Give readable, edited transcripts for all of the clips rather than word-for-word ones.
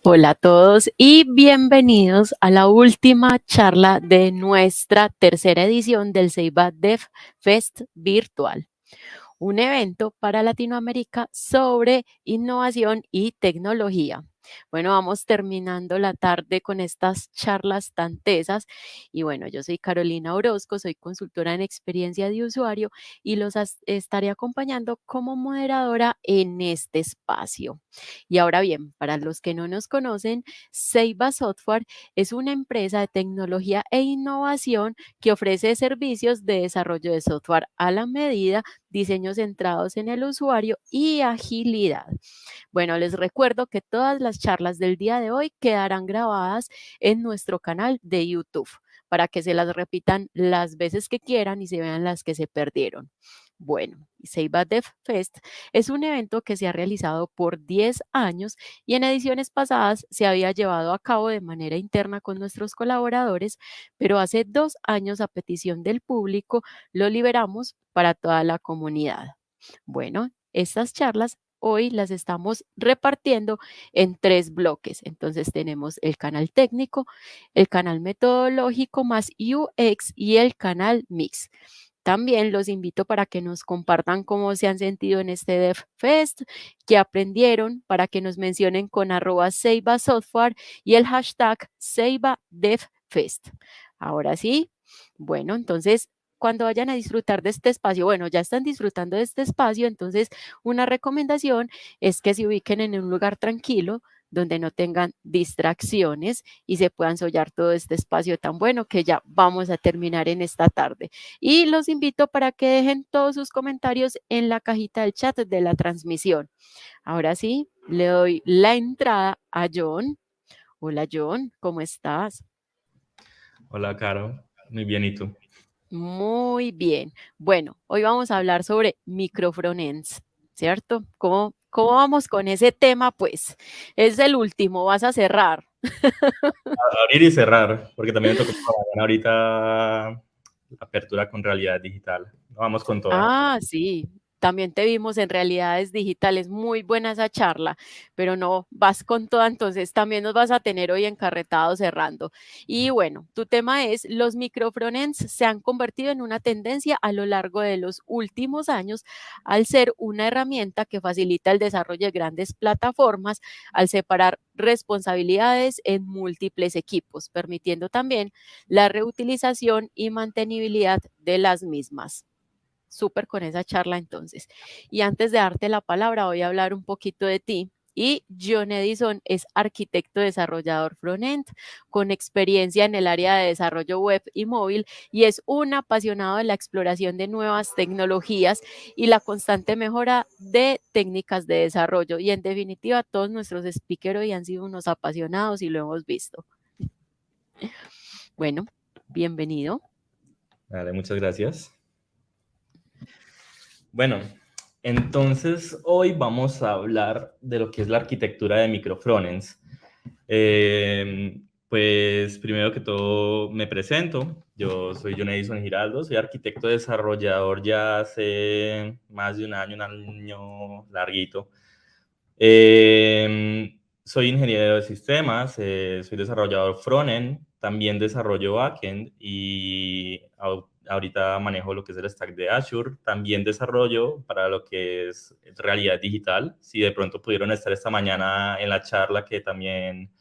Hola a todos y bienvenidos a la última charla de nuestra tercera edición del Ceiba Dev Fest virtual, un evento para Latinoamérica sobre innovación y tecnología. Bueno, vamos terminando la tarde con estas charlas tan tesas y bueno, yo soy Carolina Orozco, soy consultora en experiencia de usuario y estaré acompañando como moderadora en este espacio. Y ahora bien, para los que no nos conocen, Ceiba Software es una empresa de tecnología e innovación que ofrece servicios de desarrollo de software a la medida, diseños centrados en el usuario y agilidad. Bueno, les recuerdo que todas las charlas del día de hoy quedarán grabadas en nuestro canal de YouTube para que se las repitan las veces que quieran y se vean las que se perdieron. Bueno, Ceiba Dev Fest es un evento que se ha realizado por 10 años y en ediciones pasadas se había llevado a cabo de manera interna con nuestros colaboradores, pero hace 2 años a petición del público lo liberamos para toda la comunidad. Bueno, estas charlas hoy las estamos repartiendo en 3 bloques. Entonces tenemos el canal técnico, el canal metodológico más UX y el canal mix. También los invito para que nos compartan cómo se han sentido en este DevFest, qué aprendieron, para que nos mencionen con @Ceiba Software y el hashtag CeibaDevFest. Ahora sí, bueno, entonces cuando vayan a disfrutar de este espacio, bueno, ya están disfrutando de este espacio, entonces una recomendación es que se ubiquen en un lugar tranquilo donde no tengan distracciones y se puedan sollar todo este espacio tan bueno que ya vamos a terminar en esta tarde. Y los invito para que dejen todos sus comentarios en la cajita del chat de la transmisión. Ahora sí, le doy la entrada a John. Hola John, ¿cómo estás? Hola, Caro. Muy bien, ¿y tú? Muy bien. Bueno, hoy vamos a hablar sobre microfrontends, ¿cierto? ¿Cómo vamos con ese tema? Pues es el último, vas a cerrar. Abrir y cerrar, porque también me tocó por la mañana ahorita apertura con realidad digital. Vamos con toda. Ah, sí, también te vimos en Realidades Digitales, muy buena esa charla, pero no vas con toda, entonces también nos vas a tener hoy encarretados cerrando. Y bueno, tu tema es, los microfrontends se han convertido en una tendencia a lo largo de los últimos años al ser una herramienta que facilita el desarrollo de grandes plataformas, al separar responsabilidades en múltiples equipos, permitiendo también la reutilización y mantenibilidad de las mismas. Súper con esa charla entonces. Y antes de darte la palabra, voy a hablar un poquito de ti. Y John Edison es arquitecto desarrollador frontend con experiencia en el área de desarrollo web y móvil y es un apasionado de la exploración de nuevas tecnologías y la constante mejora de técnicas de desarrollo. Y en definitiva, todos nuestros speakers hoy han sido unos apasionados y lo hemos visto. Bueno, bienvenido. Vale, muchas gracias. Bueno, entonces hoy vamos a hablar de lo que es la arquitectura de microfrontends. Pues primero que todo me presento. Yo soy John Edison Giraldo, soy arquitecto desarrollador ya hace más de un año larguito. Soy ingeniero de sistemas, soy desarrollador frontend, también desarrollo backend y ahorita manejo lo que es el stack de Azure. También desarrollo para lo que es realidad digital. Si de pronto pudieron estar esta mañana en la charla, que también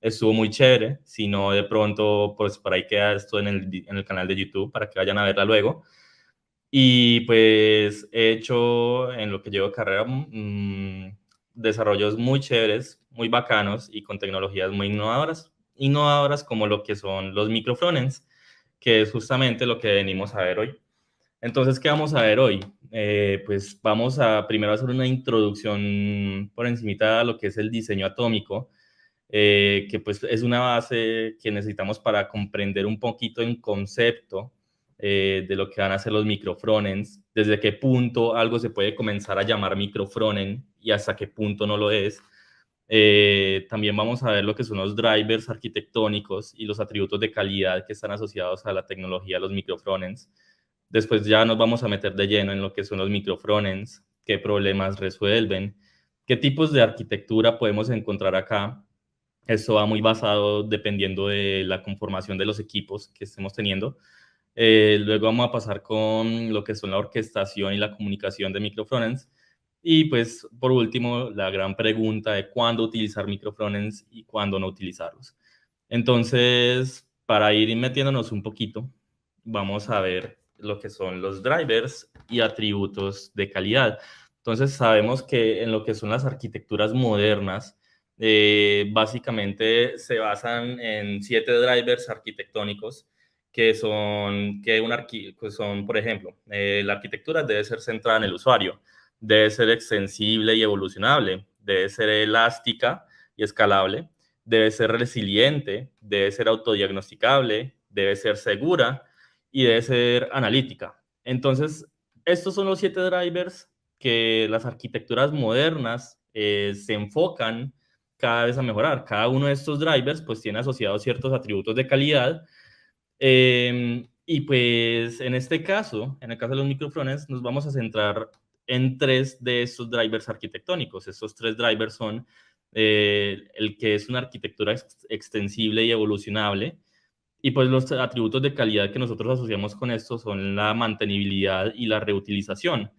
estuvo muy chévere. Si no, de pronto, pues por ahí queda esto en el canal de YouTube para que vayan a verla luego. Y pues he hecho en lo que llevo carrera desarrollos muy chéveres, muy bacanos y con tecnologías muy innovadoras como lo que son los microfrontends, que es justamente lo que venimos a ver hoy. Entonces, ¿qué vamos a ver hoy? Pues vamos a primero hacer una introducción por encimita a lo que es el diseño atómico, que pues es una base que necesitamos para comprender un poquito en concepto de lo que van a ser los microfrontends, desde qué punto algo se puede comenzar a llamar microfrontend y hasta qué punto no lo es. También vamos a ver lo que son los drivers arquitectónicos y los atributos de calidad que están asociados a la tecnología de los microfrontends. Después ya nos vamos a meter de lleno en lo que son los microfrontends, qué problemas resuelven, qué tipos de arquitectura podemos encontrar acá Esto va muy basado dependiendo de la conformación de los equipos que estemos teniendo. Luego vamos a pasar con lo que son la orquestación y la comunicación de microfrontends. Y pues por último, la gran pregunta de cuándo utilizar microfrontends y cuándo no utilizarlos. Entonces, para ir metiéndonos un poquito, vamos a ver lo que son los drivers y atributos de calidad. Entonces, sabemos que en lo que son las arquitecturas modernas, básicamente se basan en 7 drivers arquitectónicos que son, por ejemplo, la arquitectura debe ser centrada en el usuario, debe ser extensible y evolucionable, debe ser elástica y escalable, debe ser resiliente, debe ser autodiagnosticable, debe ser segura y debe ser analítica. Entonces, estos son los 7 drivers que las arquitecturas modernas se enfocan cada vez a mejorar. Cada uno de estos drivers pues tiene asociados ciertos atributos de calidad y pues en este caso, en el caso de los microfrontends, nos vamos a centrar en 3 de estos drivers arquitectónicos. Estos 3 drivers son el que es una arquitectura extensible y evolucionable. Y pues los atributos de calidad que nosotros asociamos con esto son la mantenibilidad y la reutilización.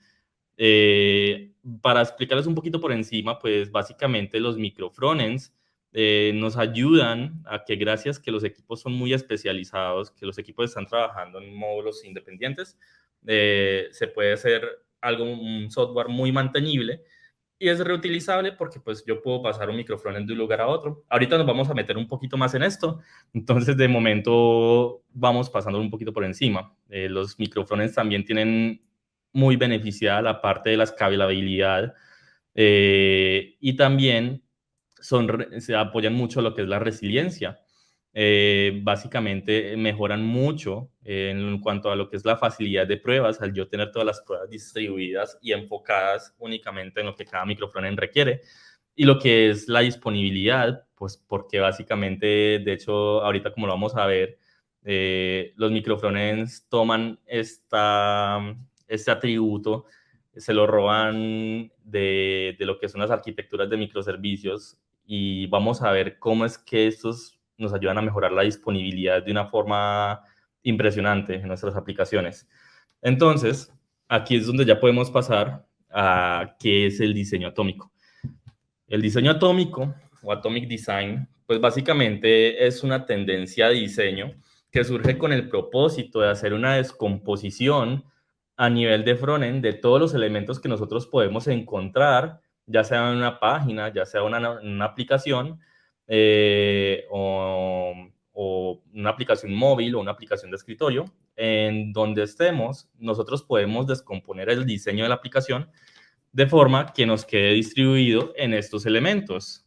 Eh, para explicarles un poquito por encima, pues básicamente los microfrontends nos ayudan a que gracias que los equipos son muy especializados, que los equipos están trabajando en módulos independientes, se puede hacer un software muy mantenible y es reutilizable porque pues yo puedo pasar un microfrontend de un lugar a otro. Ahorita nos vamos a meter un poquito más en esto, entonces de momento vamos pasando un poquito por encima. Los microfrontends también tienen muy beneficiada la parte de la escalabilidad y también se apoyan mucho lo que es la resiliencia. Básicamente mejoran mucho en cuanto a lo que es la facilidad de pruebas, al yo tener todas las pruebas distribuidas y enfocadas únicamente en lo que cada microfrontend requiere. Y lo que es la disponibilidad, pues porque básicamente, de hecho, ahorita como lo vamos a ver, los microfrontends toman este atributo, se lo roban de lo que son las arquitecturas de microservicios y vamos a ver cómo es que estos nos ayudan a mejorar la disponibilidad de una forma impresionante en nuestras aplicaciones. Entonces, aquí es donde ya podemos pasar a qué es el diseño atómico. El diseño atómico o atomic design, pues básicamente es una tendencia de diseño que surge con el propósito de hacer una descomposición a nivel de frontend de todos los elementos que nosotros podemos encontrar, ya sea en una página, ya sea una aplicación, o una aplicación móvil o una aplicación de escritorio, en donde estemos, nosotros podemos descomponer el diseño de la aplicación de forma que nos quede distribuido en estos elementos.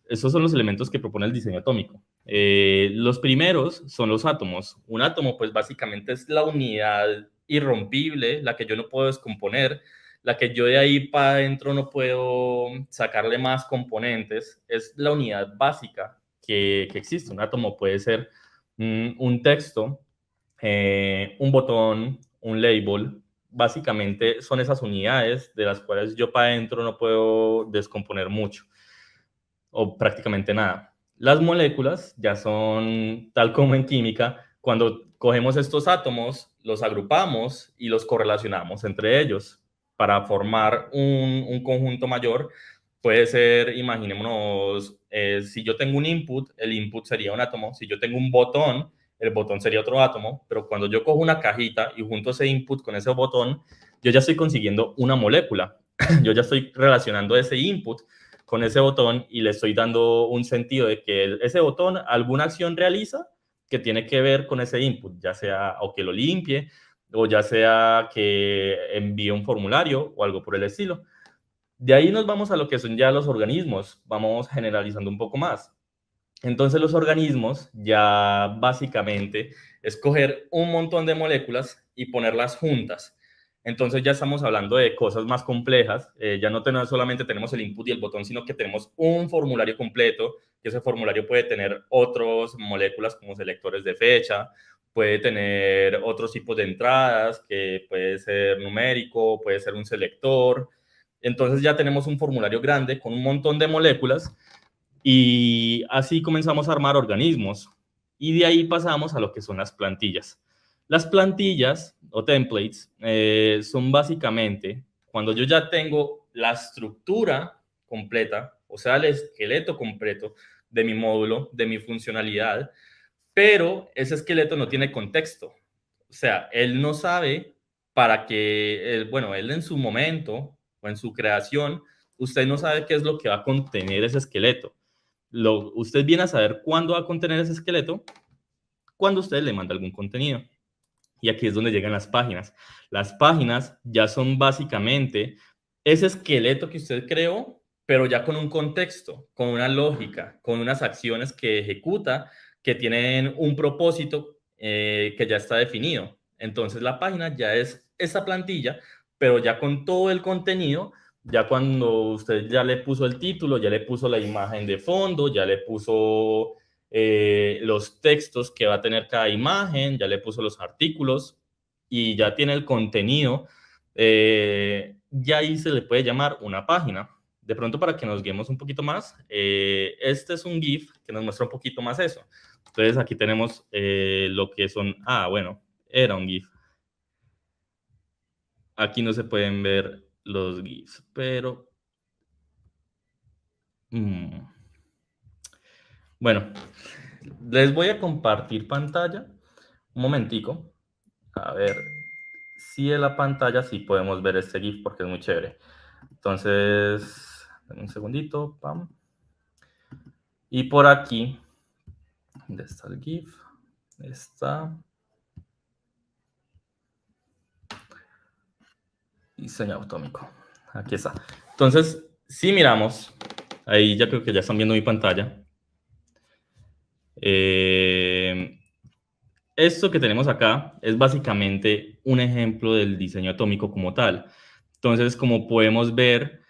Estos son los elementos que propone el diseño atómico. Los primeros son los átomos. Un átomo, pues básicamente es la unidad irrompible, la que yo no puedo descomponer, la que yo de ahí para adentro no puedo sacarle más componentes. Es la unidad básica que existe. Un átomo puede ser un texto, un botón, un label. Básicamente son esas unidades de las cuales yo para adentro no puedo descomponer mucho o prácticamente nada. Las moléculas ya son, tal como en química, cuando cogemos estos átomos, los agrupamos y los correlacionamos entre ellos para formar un conjunto mayor. Puede ser, imaginémonos, si yo tengo un input, el input sería un átomo. Si yo tengo un botón, el botón sería otro átomo. Pero cuando yo cojo una cajita y junto ese input con ese botón, yo ya estoy consiguiendo una molécula. Yo ya estoy relacionando ese input con ese botón y le estoy dando un sentido de que ese botón alguna acción realiza que tiene que ver con ese input, ya sea o que lo limpie o ya sea que envíe un formulario o algo por el estilo. De ahí nos vamos a lo que son ya los organismos, vamos generalizando un poco más. Entonces los organismos ya básicamente es coger un montón de moléculas y ponerlas juntas. Entonces ya estamos hablando de cosas más complejas, ya no solamente tenemos el input y el botón, sino que tenemos un formulario completo, y ese formulario puede tener otras moléculas como selectores de fecha, puede tener otros tipos de entradas, que puede ser numérico, puede ser un selector. Entonces ya tenemos un formulario grande con un montón de moléculas Y así comenzamos a armar organismos. Y de ahí pasamos a lo que son las plantillas. Las plantillas o templates son básicamente cuando yo ya tengo la estructura completa, o sea, el esqueleto completo de mi módulo, de mi funcionalidad, pero ese esqueleto no tiene contexto. O sea, él no sabe para qué, bueno, él en su momento o en su creación, usted no sabe qué es lo que va a contener ese esqueleto. Usted viene a saber cuándo va a contener ese esqueleto cuando usted le manda algún contenido. Y aquí es donde llegan las páginas. Las páginas ya son básicamente ese esqueleto que usted creó, pero ya con un contexto, con una lógica, con unas acciones que ejecuta, que tienen un propósito que ya está definido. Entonces la página ya es esa plantilla, pero ya con todo el contenido, ya cuando usted ya le puso el título, ya le puso la imagen de fondo, ya le puso los textos que va a tener cada imagen, ya le puso los artículos y ya tiene el contenido, ya ahí se le puede llamar una página. De pronto, para que nos guiemos un poquito más, este es un GIF que nos muestra un poquito más eso. Entonces aquí tenemos lo que son, bueno, era un GIF. Aquí no se pueden ver los GIFs, pero... Bueno, les voy a compartir pantalla un momentico. A ver si en la pantalla sí podemos ver este GIF porque es muy chévere. Entonces, un segundito. Pam. Y por aquí, ¿dónde está el GIF? Está diseño atómico. Aquí está. Entonces, si miramos, ahí ya creo que ya están viendo mi pantalla. Esto que tenemos acá es básicamente un ejemplo del diseño atómico como tal. Entonces, como podemos ver,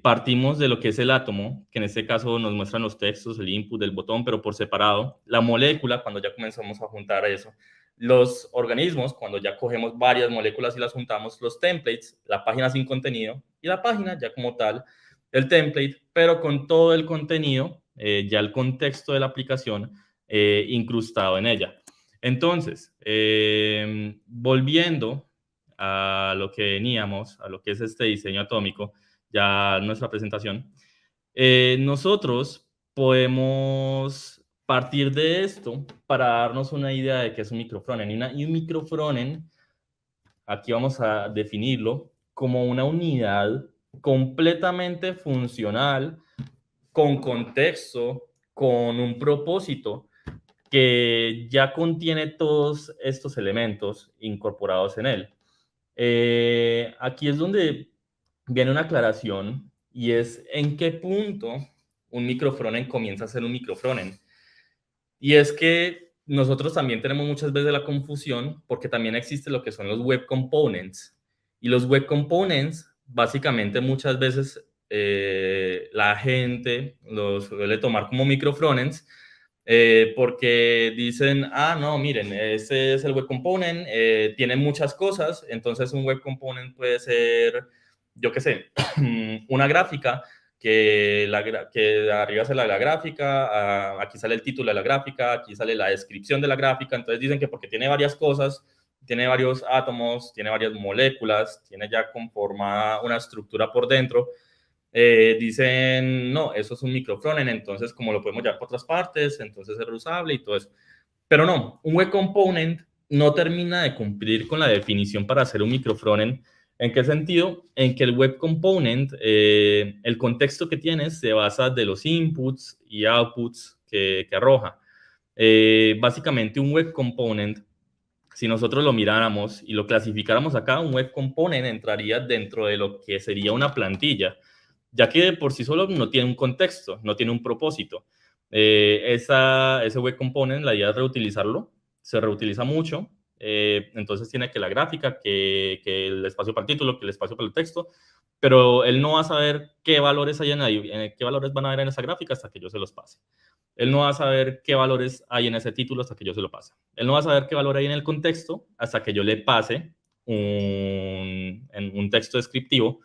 partimos de lo que es el átomo, que en este caso nos muestran los textos, el input del botón, pero por separado. La molécula, cuando ya comenzamos a juntar eso. Los organismos, cuando ya cogemos varias moléculas y las juntamos. Los templates, la página sin contenido. Y la página ya como tal, el template, pero con todo el contenido, ya el contexto de la aplicación incrustado en ella. Entonces, volviendo a lo que veníamos, a lo que es este diseño atómico, ya nuestra presentación, nosotros podemos partir de esto para darnos una idea de qué es un microfrontend. Y un microfrontend, aquí vamos a definirlo como una unidad completamente funcional, con contexto, con un propósito, que ya contiene todos estos elementos incorporados en él. Aquí es donde viene una aclaración y es en qué punto un microfrontend comienza a ser un microfrontend. Y es que nosotros también tenemos muchas veces la confusión porque también existe lo que son los web components. Y los web components, básicamente muchas veces la gente los suele tomar como microfrontends porque dicen, no, miren, ese es el web component, tiene muchas cosas, entonces un web component puede ser, yo qué sé, una gráfica, que arriba sale la gráfica, aquí sale el título de la gráfica, aquí sale la descripción de la gráfica, entonces dicen que porque tiene varias cosas, tiene varios átomos, tiene varias moléculas, tiene ya conformada una estructura por dentro, dicen, no, eso es un microfrontend, entonces como lo podemos llevar por otras partes, entonces es reusable y todo eso. Pero no, un web component no termina de cumplir con la definición para hacer un microfrontend. ¿En qué sentido? En que el web component, el contexto que tiene se basa de los inputs y outputs que arroja. Básicamente un web component, si nosotros lo miráramos y lo clasificáramos acá, un web component entraría dentro de lo que sería una plantilla, ya que por sí solo no tiene un contexto, no tiene un propósito. Ese web component, la idea es reutilizarlo, se reutiliza mucho, entonces tiene que la gráfica, que el espacio para el título, que el espacio para el texto, pero él no va a saber qué valores hay qué valores van a haber en esa gráfica hasta que yo se los pase. Él no va a saber qué valores hay en ese título hasta que yo se lo pase. Él no va a saber qué valor hay en el contexto hasta que yo le pase un texto descriptivo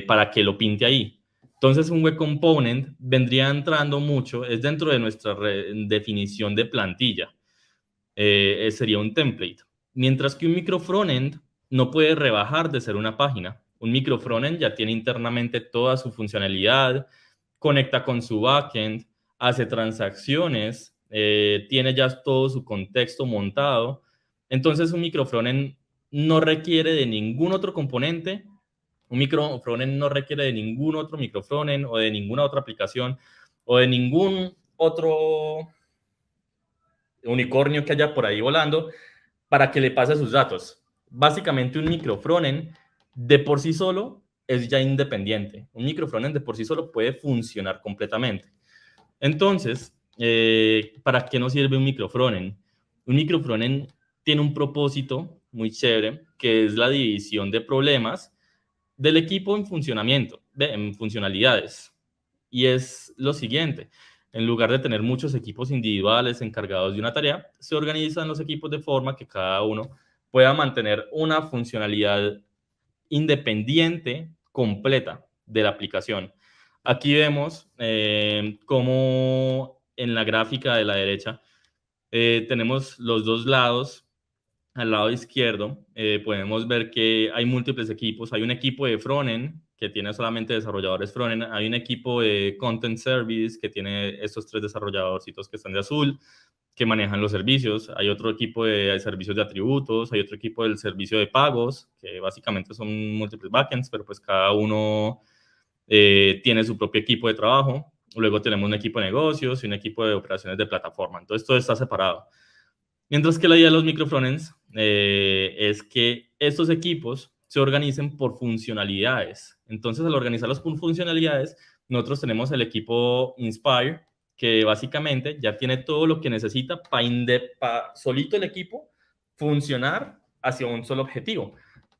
para que lo pinte ahí. Entonces, un web component vendría entrando mucho, es dentro de nuestra definición de plantilla. Sería un template. Mientras que un microfrontend no puede rebajar de ser una página. Un microfrontend ya tiene internamente toda su funcionalidad, conecta con su backend, hace transacciones, tiene ya todo su contexto montado. Entonces, un microfrontend no requiere de ningún otro componente. Un microfrontend no requiere de ningún otro microfrontend o de ninguna otra aplicación o de ningún otro unicornio que haya por ahí volando para que le pase sus datos. Básicamente un microfrontend de por sí solo es ya independiente. Un microfrontend de por sí solo puede funcionar completamente. Entonces, ¿para qué nos sirve un microfrontend? Un microfrontend tiene un propósito muy chévere, que es la división de problemas del equipo en funcionamiento, en funcionalidades. Y es lo siguiente: en lugar de tener muchos equipos individuales encargados de una tarea, se organizan los equipos de forma que cada uno pueda mantener una funcionalidad independiente completa de la aplicación. Aquí vemos cómo en la gráfica de la derecha tenemos los dos lados. Al lado izquierdo podemos ver que hay múltiples equipos. Hay un equipo de frontend que tiene solamente desarrolladores frontend. Hay un equipo de content service que tiene estos tres desarrolladorcitos que están de azul, que manejan los servicios. Hay otro equipo de servicios de atributos. Hay otro equipo del servicio de pagos, que básicamente son múltiples backends, pero pues cada uno tiene su propio equipo de trabajo. Luego tenemos un equipo de negocios y un equipo de operaciones de plataforma. Entonces todo está separado. Mientras que la idea de los microfrontends es que estos equipos se organicen por funcionalidades. Entonces, al organizarlos por funcionalidades, nosotros tenemos el equipo Inspire, que básicamente ya tiene todo lo que necesita para solito el equipo funcionar hacia un solo objetivo,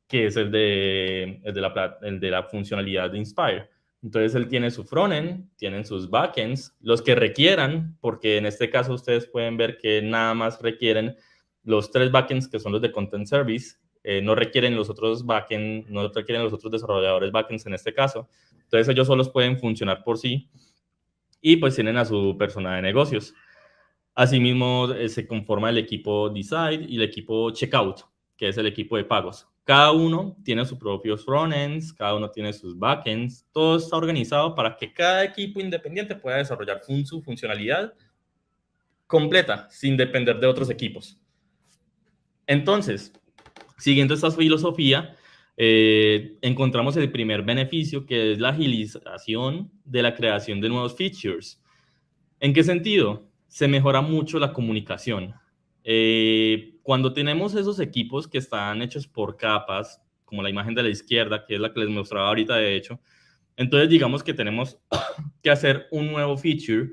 que es el de la funcionalidad de Inspire. Entonces, él tiene su frontend, tienen sus backends, los que requieran, porque en este caso ustedes pueden ver que nada más requieren los tres backends que son los de Content Service, no requieren los otros backends, no requieren los otros desarrolladores backends en este caso. Entonces, ellos solos pueden funcionar por sí y pues tienen a su persona de negocios. Asimismo, se conforma el equipo Decide y el equipo Checkout, que es el equipo de pagos. Cada uno tiene sus propios frontends, cada uno tiene sus backends, todo está organizado para que cada equipo independiente pueda desarrollar su funcionalidad completa, sin depender de otros equipos. Entonces, siguiendo esta filosofía, encontramos el primer beneficio, que es la agilización de la creación de nuevos features. ¿En qué sentido? Se mejora mucho la comunicación. Cuando tenemos esos equipos que están hechos por capas, como la imagen de la izquierda, que es la que les mostraba ahorita de hecho, entonces digamos que tenemos que hacer un nuevo feature.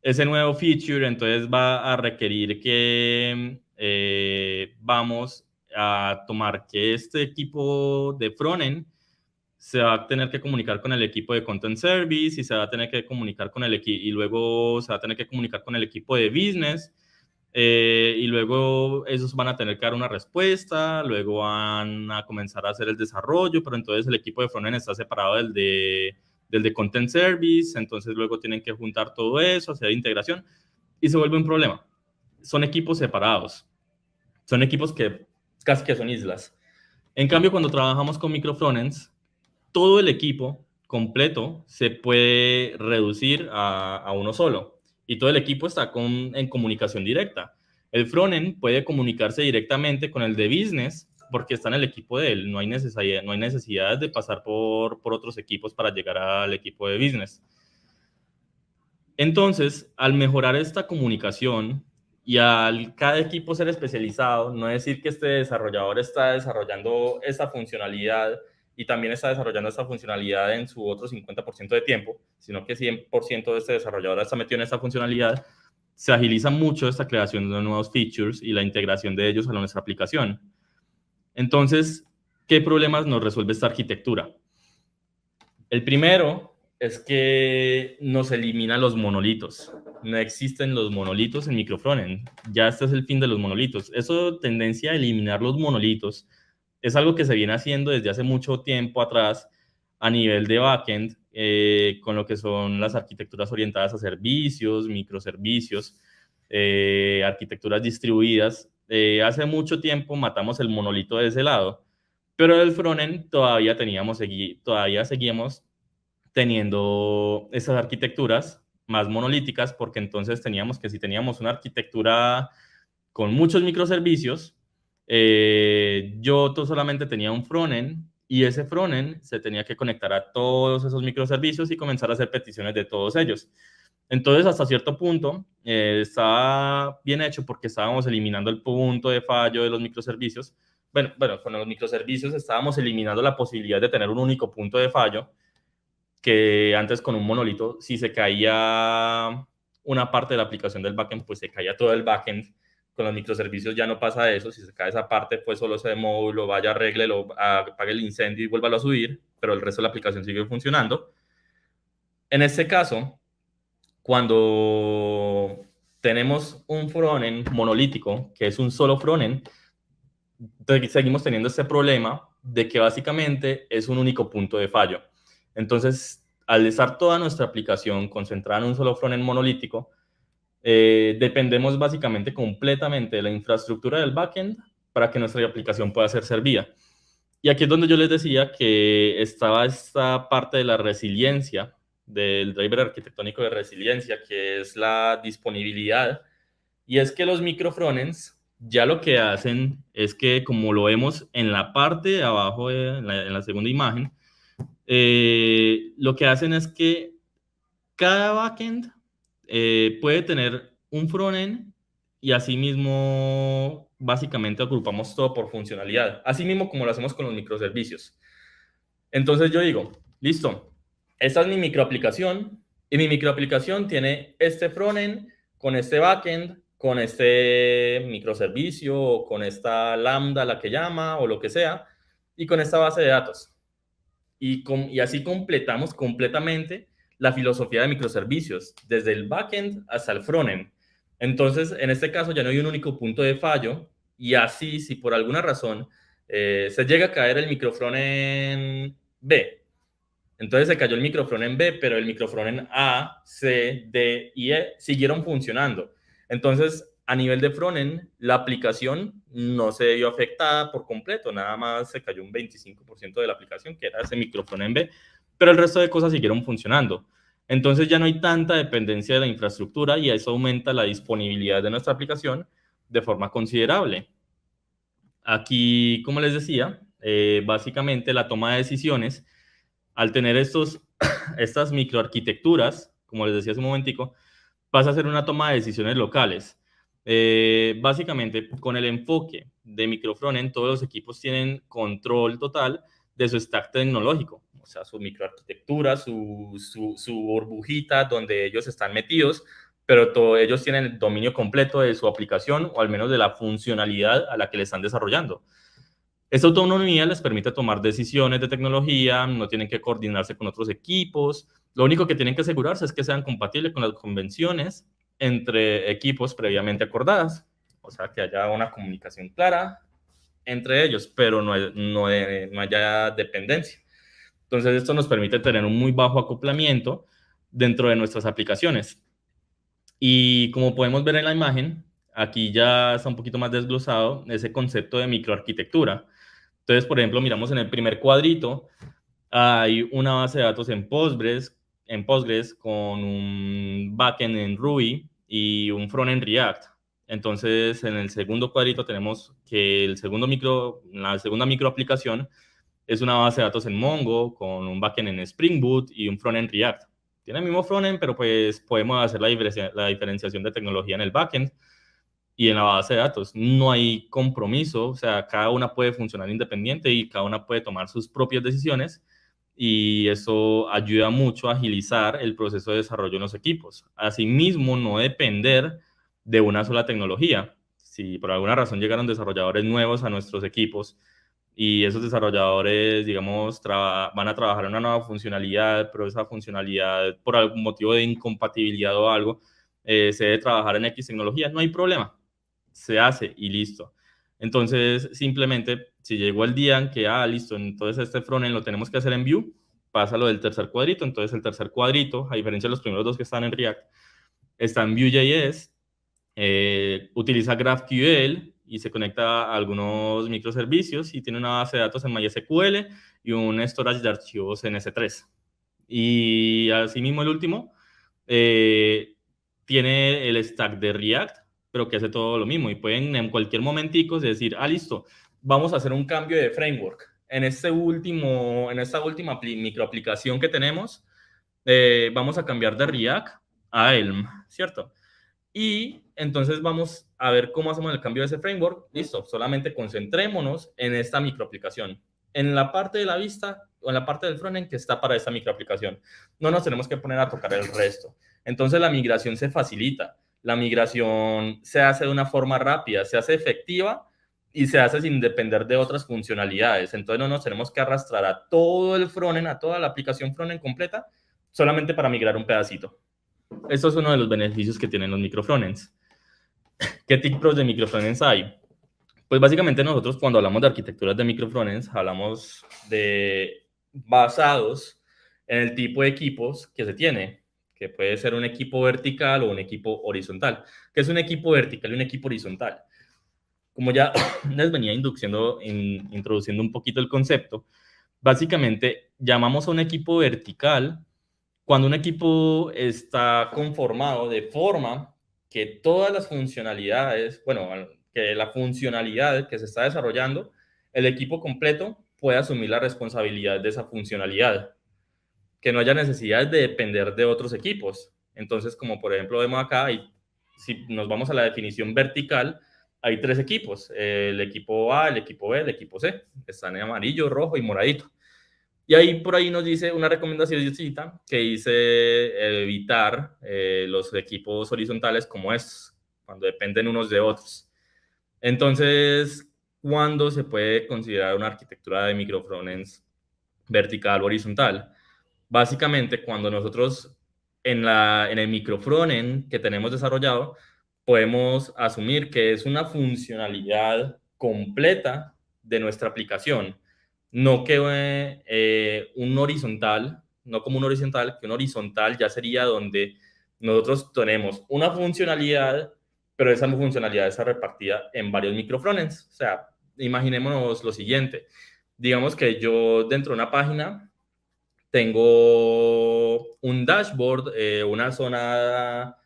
Ese nuevo feature entonces va a requerir que vamos a tomar que este equipo de frontend se va a tener que comunicar con el equipo de Content Service y se va a tener que comunicar con el equipo, y luego se va a tener que comunicar con el equipo de Business, y luego esos van a tener que dar una respuesta, luego van a comenzar a hacer el desarrollo, pero entonces el equipo de frontend está separado del de Content Service, entonces luego tienen que juntar todo eso, hacer integración, y se vuelve un problema. Son equipos separados, son equipos que casi que son islas. En cambio, cuando trabajamos con microfrontends, todo el equipo completo se puede reducir a uno solo y todo el equipo está en comunicación directa. El frontend puede comunicarse directamente con el de business porque está en el equipo de él. No hay necesidad de pasar por otros equipos para llegar al equipo de business. Entonces, al mejorar esta comunicación y al cada equipo ser especializado, no decir que este desarrollador está desarrollando esta funcionalidad y también está desarrollando esta funcionalidad en su otro 50% de tiempo, sino que 100% de este desarrollador está metido en esta funcionalidad, se agiliza mucho esta creación de nuevos features y la integración de ellos a nuestra aplicación. Entonces, ¿qué problemas nos resuelve esta arquitectura? El primero es que nos elimina los monolitos. No existen los monolitos en microfrontend. Ya este es el fin de los monolitos. Eso, tendencia a eliminar los monolitos, es algo que se viene haciendo desde hace mucho tiempo atrás a nivel de backend, con lo que son las arquitecturas orientadas a servicios, microservicios, arquitecturas distribuidas. Hace mucho tiempo matamos el monolito de ese lado, pero el frontend todavía seguíamos teniendo esas arquitecturas más monolíticas, porque entonces si teníamos una arquitectura con muchos microservicios, yo solamente tenía un frontend y ese frontend se tenía que conectar a todos esos microservicios y comenzar a hacer peticiones de todos ellos. Entonces, hasta cierto punto, estaba bien hecho porque estábamos eliminando el punto de fallo de los microservicios. Bueno, con los microservicios estábamos eliminando la posibilidad de tener un único punto de fallo, que antes con un monolito, si se caía una parte de la aplicación del backend, pues se caía todo el backend. Con los microservicios ya no pasa eso. Si se cae esa parte, pues solo ese módulo vaya, arregle, apague el incendio y vuélvalo a subir, pero el resto de la aplicación sigue funcionando. En este caso, cuando tenemos un frontend monolítico, que es un solo frontend, seguimos teniendo este problema de que básicamente es un único punto de fallo. Entonces, al estar toda nuestra aplicación concentrada en un solo frontend monolítico, dependemos básicamente completamente de la infraestructura del backend para que nuestra aplicación pueda ser servida. Y aquí es donde yo les decía que estaba esta parte de la resiliencia, del driver arquitectónico de resiliencia, que es la disponibilidad. Y es que los microfrontends ya lo que hacen es que, como lo vemos en la parte de abajo, en la segunda imagen, lo que hacen es que cada backend puede tener un frontend y asimismo básicamente agrupamos todo por funcionalidad, así mismo como lo hacemos con los microservicios. Entonces yo digo, listo, esta es mi microaplicación y mi microaplicación tiene este frontend con este backend, con este microservicio o con esta lambda, la que llama o lo que sea, y con esta base de datos. Y así completamos completamente la filosofía de microservicios, desde el backend hasta el frontend. Entonces, en este caso ya no hay un único punto de fallo, y así, si por alguna razón se llega a caer el microfrontend B, entonces se cayó el microfrontend B, pero el microfrontend A, C, D y E siguieron funcionando. Entonces, a nivel de frontend, la aplicación no se vio afectada por completo, nada más se cayó un 25% de la aplicación, que era ese microfrontend B, pero el resto de cosas siguieron funcionando. Entonces ya no hay tanta dependencia de la infraestructura y eso aumenta la disponibilidad de nuestra aplicación de forma considerable. Aquí, como les decía, básicamente la toma de decisiones, al tener estas microarquitecturas, como les decía hace un momentico, pasa a ser una toma de decisiones locales. Básicamente, con el enfoque de microfrontend, todos los equipos tienen control total de su stack tecnológico, o sea, su microarquitectura, su burbujita donde ellos están metidos, pero ellos tienen el dominio completo de su aplicación o al menos de la funcionalidad a la que le están desarrollando. Esta autonomía les permite tomar decisiones de tecnología, no tienen que coordinarse con otros equipos, lo único que tienen que asegurarse es que sean compatibles con las convenciones entre equipos previamente acordadas, o sea, que haya una comunicación clara entre ellos, pero no haya dependencia. Entonces, esto nos permite tener un muy bajo acoplamiento dentro de nuestras aplicaciones. Y como podemos ver en la imagen, aquí ya está un poquito más desglosado ese concepto de microarquitectura. Entonces, por ejemplo, miramos en el primer cuadrito, hay una base de datos en Postgres con un backend en Ruby y un front en React. Entonces, en el segundo cuadrito tenemos que la segunda microaplicación es una base de datos en Mongo con un backend en Spring Boot y un front en React. Tiene el mismo frontend, pero pues podemos hacer la diferenciación de tecnología en el backend y en la base de datos. No hay compromiso, o sea, cada una puede funcionar independiente y cada una puede tomar sus propias decisiones y eso ayuda mucho a agilizar el proceso de desarrollo en los equipos. Asimismo, no depender de una sola tecnología. Si por alguna razón llegaron desarrolladores nuevos a nuestros equipos y esos desarrolladores, digamos, van a trabajar en una nueva funcionalidad, pero esa funcionalidad por algún motivo de incompatibilidad o algo, se debe trabajar en X tecnología, no hay problema, se hace y listo. Entonces, simplemente, si llegó el día en que, listo, entonces este frontend lo tenemos que hacer en Vue, pasa lo del tercer cuadrito. Entonces el tercer cuadrito, a diferencia de los primeros dos que están en React, está en Vue.js, utiliza GraphQL y se conecta a algunos microservicios y tiene una base de datos en MySQL y un storage de archivos en S3. Y asimismo el último tiene el stack de React, pero que hace todo lo mismo y pueden en cualquier momentico decir, listo, vamos a hacer un cambio de framework. En esta última microaplicación que tenemos, vamos a cambiar de React a Elm, ¿cierto? Y entonces vamos a ver cómo hacemos el cambio de ese framework. Listo, solamente concentrémonos en esta microaplicación, en la parte de la vista o en la parte del frontend que está para esta microaplicación. No nos tenemos que poner a tocar el resto. Entonces la migración se facilita, la migración se hace de una forma rápida, se hace efectiva y se hace sin depender de otras funcionalidades. Entonces no nos tenemos que arrastrar a todo el frontend, a toda la aplicación frontend completa, solamente para migrar un pedacito. Esto es uno de los beneficios que tienen los microfrontends. ¿Qué tipos de microfrontends hay? Pues básicamente nosotros cuando hablamos de arquitecturas de microfrontends hablamos de basados en el tipo de equipos que se tiene, que puede ser un equipo vertical o un equipo horizontal. ¿Qué es un equipo vertical y un equipo horizontal? Como ya les venía introduciendo un poquito el concepto, básicamente llamamos a un equipo vertical cuando un equipo está conformado de forma que todas las funcionalidades, bueno, que la funcionalidad que se está desarrollando, el equipo completo puede asumir la responsabilidad de esa funcionalidad, que no haya necesidad de depender de otros equipos. Entonces, como por ejemplo vemos acá, si nos vamos a la definición vertical, hay 3 equipos, el equipo A, el equipo B, el equipo C, están en amarillo, rojo y moradito. Y ahí por ahí nos dice una recomendación que dice evitar los equipos horizontales como estos, cuando dependen unos de otros. Entonces, ¿cuándo se puede considerar una arquitectura de microfrontends vertical o horizontal? Básicamente, cuando nosotros en el microfrontend que tenemos desarrollado, podemos asumir que es una funcionalidad completa de nuestra aplicación. No que un horizontal, no como un horizontal, que un horizontal ya sería donde nosotros tenemos una funcionalidad, pero esa funcionalidad está repartida en varios microfrontends. O sea, imaginémonos lo siguiente. Digamos que yo dentro de una página tengo un dashboard, una zona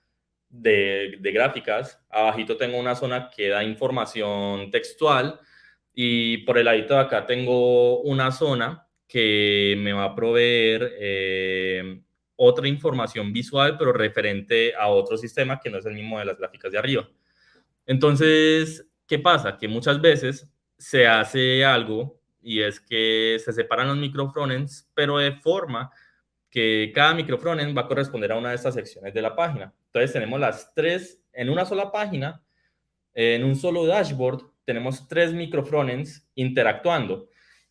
de gráficas. Abajito tengo una zona que da información textual y por el ladito de acá tengo una zona que me va a proveer otra información visual, pero referente a otro sistema que no es el mismo de las gráficas de arriba. Entonces, ¿qué pasa? Que muchas veces se hace algo y es que se separan los microfrontends, pero de forma que cada microfrontend va a corresponder a una de estas secciones de la página. Entonces tenemos las 3 en una sola página, en un solo dashboard, tenemos 3 microfrontends interactuando.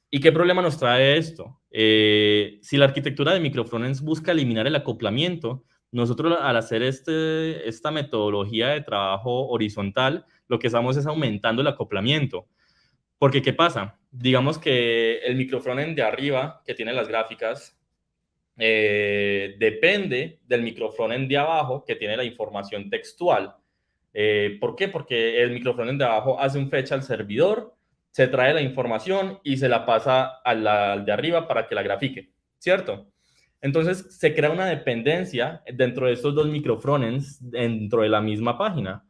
¿Y qué problema nos trae esto? Si la arquitectura de microfrontends busca eliminar el acoplamiento, nosotros al hacer esta metodología de trabajo horizontal, lo que estamos es aumentando el acoplamiento. Porque, ¿qué pasa? Digamos que el microfrontend de arriba, que tiene las gráficas, depende del microfrontend de abajo, que tiene la información textual. ¿Por qué? Porque el microfrontend de abajo hace un fetch al servidor, se trae la información y se la pasa al de arriba para que la grafique, ¿cierto? Entonces se crea una dependencia dentro de estos 2 microfrontends dentro de la misma página.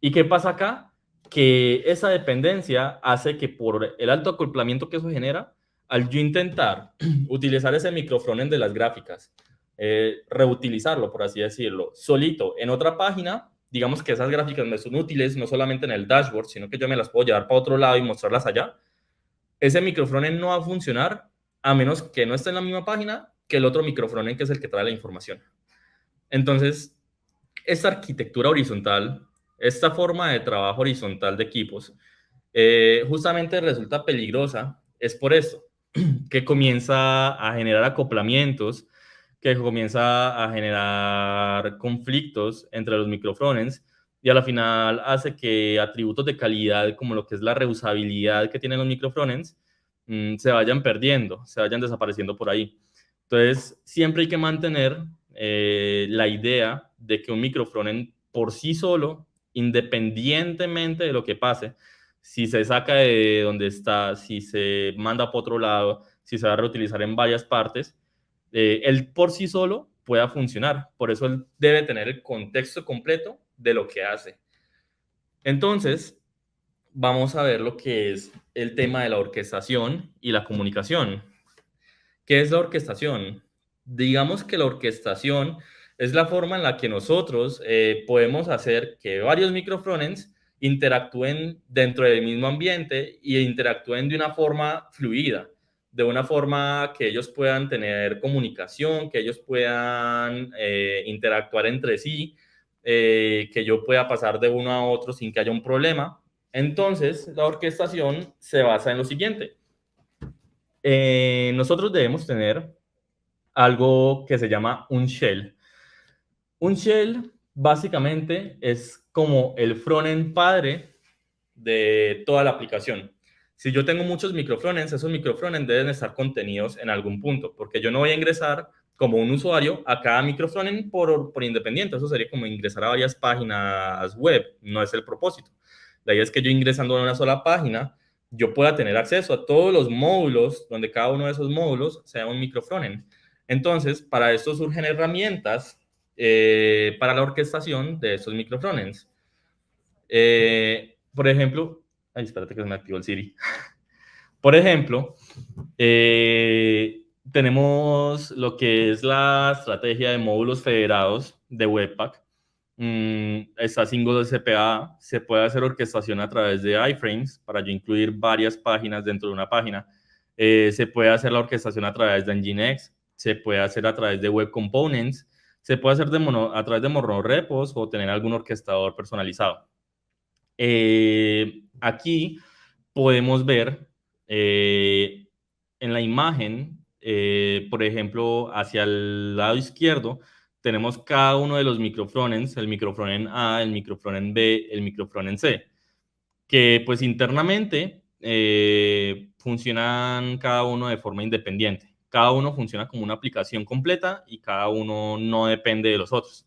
¿Y qué pasa acá? Que esa dependencia hace que por el alto acoplamiento que eso genera, al yo intentar utilizar ese microfrontend de las gráficas, reutilizarlo, por así decirlo, solito en otra página, digamos que esas gráficas me son útiles no solamente en el dashboard, sino que yo me las puedo llevar para otro lado y mostrarlas allá. Ese microfrontend no va a funcionar a menos que no esté en la misma página que el otro microfrontend que es el que trae la información. Entonces, esta arquitectura horizontal, esta forma de trabajo horizontal de equipos, justamente resulta peligrosa. Es por eso que comienza a generar acoplamientos, que comienza a generar conflictos entre los microfrontends y a la final hace que atributos de calidad como lo que es la reusabilidad que tienen los microfrontends se vayan perdiendo, se vayan desapareciendo por ahí. Entonces, siempre hay que mantener la idea de que un microfrontend por sí solo, independientemente de lo que pase, si se saca de donde está, si se manda para otro lado, si se va a reutilizar en varias partes, él por sí solo pueda funcionar. Por eso él debe tener el contexto completo de lo que hace. Entonces, vamos a ver lo que es el tema de la orquestación y la comunicación. ¿Qué es la orquestación? Digamos que la orquestación es la forma en la que nosotros podemos hacer que varios microfrontends interactúen dentro del mismo ambiente y interactúen de una forma fluida, de una forma que ellos puedan tener comunicación, que ellos puedan interactuar entre sí, que yo pueda pasar de uno a otro sin que haya un problema. Entonces, la orquestación se basa en lo siguiente. Nosotros debemos tener algo que se llama un shell. Un shell básicamente es como el frontend padre de toda la aplicación. Si yo tengo muchos microfrontends, esos microfrontends deben estar contenidos en algún punto, porque yo no voy a ingresar como un usuario a cada microfrontend por independiente. Eso sería como ingresar a varias páginas web, no es el propósito. La idea es que yo ingresando a una sola página, yo pueda tener acceso a todos los módulos, donde cada uno de esos módulos sea un microfrontend. Entonces, para esto surgen herramientas para la orquestación de estos microfrontends. Por ejemplo, ay, espérate que se me activó el Siri. Por ejemplo, tenemos lo que es la estrategia de módulos federados de Webpack. Está Single SPA, se puede hacer orquestación a través de iframes para yo incluir varias páginas dentro de una página. Se puede hacer la orquestación a través de Nginx, se puede hacer a través de Web Components, se puede hacer a través de monorepos o tener algún orquestador personalizado. Aquí podemos ver en la imagen, por ejemplo, hacia el lado izquierdo, tenemos cada uno de los microfrontends, el microfrontend A, el microfrontend B, el microfrontend C, que pues internamente funcionan cada uno de forma independiente. Cada uno funciona como una aplicación completa y cada uno no depende de los otros.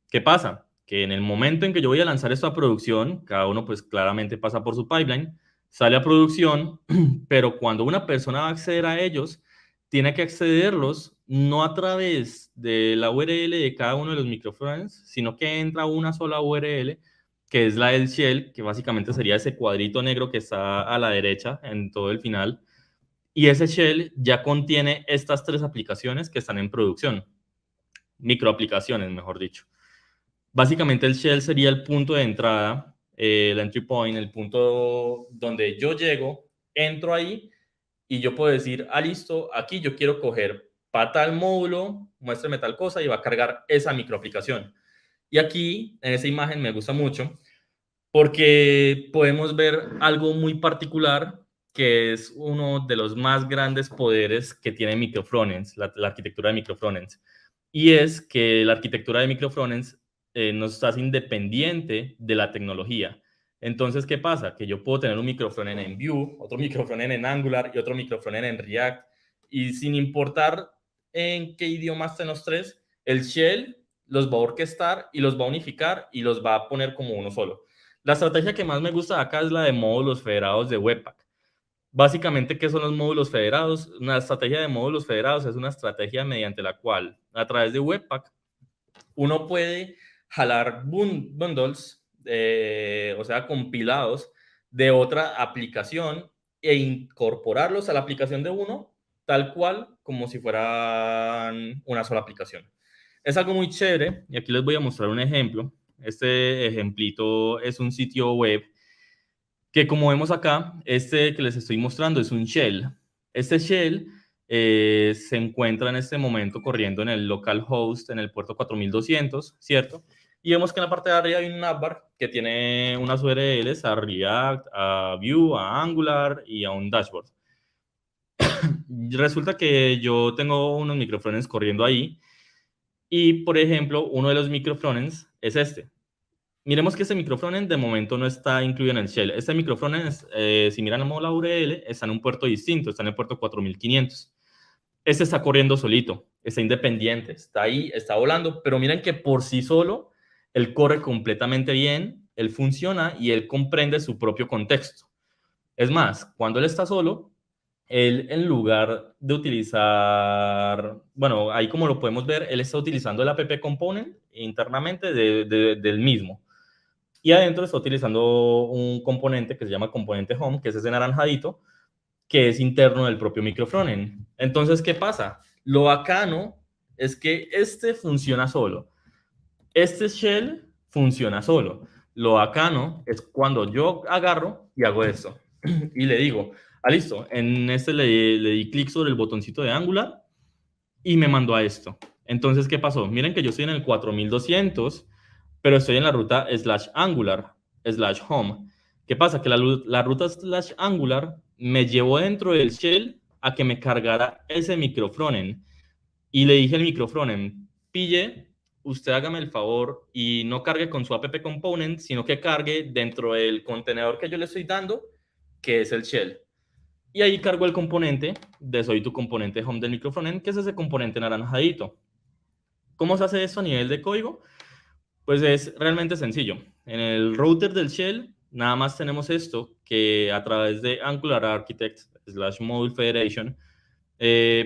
¿Qué pasa? Que en el momento en que yo voy a lanzar esto a producción, cada uno pues claramente pasa por su pipeline, sale a producción, pero cuando una persona va a acceder a ellos, tiene que accederlos no a través de la URL de cada uno de los microfrontends, sino que entra una sola URL, que es la del shell, que básicamente sería ese cuadrito negro que está a la derecha en todo el final, y ese shell ya contiene estas tres aplicaciones que están en producción, microaplicaciones, mejor dicho. Básicamente el shell sería el punto de entrada, el entry point, el punto donde yo llego, entro ahí y yo puedo decir, listo, aquí yo quiero coger para tal módulo, muéstrame tal cosa y va a cargar esa microaplicación. Y aquí, en esa imagen me gusta mucho porque podemos ver algo muy particular que es uno de los más grandes poderes que tiene microfrontends, la arquitectura de microfrontends. Y es que la arquitectura de microfrontends nos hace independiente de la tecnología. Entonces, ¿qué pasa? Que yo puedo tener un microfrontend en Vue, otro microfrontend en Angular y otro microfrontend en React. Y sin importar en qué idioma estén los tres, el shell los va a orquestar y los va a unificar y los va a poner como uno solo. La estrategia que más me gusta acá es la de módulos federados de Webpack. Básicamente, ¿qué son los módulos federados? Una estrategia de módulos federados es una estrategia mediante la cual, a través de Webpack, uno puede jalar bundles, o sea, compilados de otra aplicación e incorporarlos a la aplicación de uno, tal cual como si fueran una sola aplicación. Es algo muy chévere y aquí les voy a mostrar un ejemplo. Este ejemplito es un sitio web que, como vemos acá, este que les estoy mostrando es un shell. Este shell se encuentra en este momento corriendo en el localhost, en el puerto 4200, ¿cierto? Y vemos que en la parte de arriba hay un navbar que tiene unas URLs a React, a Vue, a Angular y a un dashboard. Resulta que yo tengo unos microfrontends corriendo ahí y, por ejemplo, uno de los microfrontends es este. Miremos que este microfrontend de momento no está incluido en el shell. Este microfrontend, si miran la URL, está en un puerto distinto, está en el puerto 4500. Este está corriendo solito, está independiente, está ahí, está volando, pero miren que por sí solo, él corre completamente bien, él funciona y él comprende su propio contexto. Es más, cuando él está solo, él en lugar de utilizar, bueno, ahí como lo podemos ver, él está utilizando el app component internamente del mismo. Y adentro está utilizando un componente que se llama componente home, que es ese naranjadito, que es interno del propio microfrontend. Entonces, ¿qué pasa? Lo bacano es que este funciona solo. Este shell funciona solo. Lo bacano es cuando yo agarro y hago esto. Y le digo, listo, en este le di clic sobre el botoncito de Angular y me mandó a esto. Entonces, ¿qué pasó? Miren que yo estoy en el 4200, pero estoy en la ruta /angular/home. ¿Qué pasa? Que la ruta /angular me llevó dentro del shell a que me cargara ese microfrontend. Y le dije al microfrontend, pille, usted hágame el favor y no cargue con su app component, sino que cargue dentro del contenedor que yo le estoy dando, que es el shell. Y ahí cargo el componente de soy tu componente home del microfrontend, que es ese componente naranjadito. ¿Cómo se hace esto a nivel de código? Pues es realmente sencillo. En el router del shell, nada más tenemos esto, que a través de Angular Architect /Module Federation,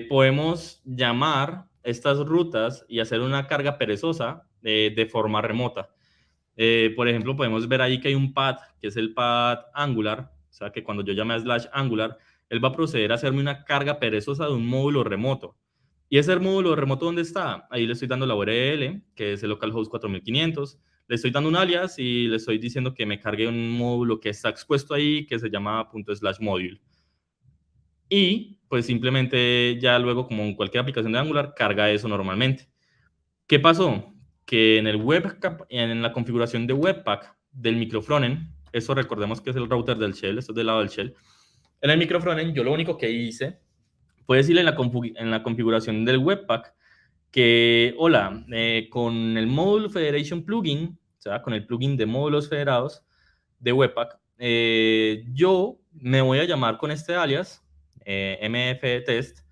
podemos llamar estas rutas y hacer una carga perezosa de forma remota. Por ejemplo, podemos ver ahí que hay un path, que es el path Angular, o sea que cuando yo llame a /Angular, él va a proceder a hacerme una carga perezosa de un módulo remoto. ¿Y ese módulo remoto dónde está? Ahí le estoy dando la URL, que es el localhost 4500, le estoy dando un alias y le estoy diciendo que me cargue un módulo que está expuesto ahí, que se llama ./module. Y pues simplemente ya luego, como en cualquier aplicación de Angular, carga eso normalmente. ¿Qué pasó? Que en el en la configuración de Webpack del microfrontend, eso recordemos que es el router del shell, esto es del lado del shell. En el microfrontend, yo lo único que hice fue decirle en la configuración del Webpack que, hola, con el Module Federation plugin, o sea, con el plugin de módulos federados de Webpack, yo me voy a llamar con este alias, mftest,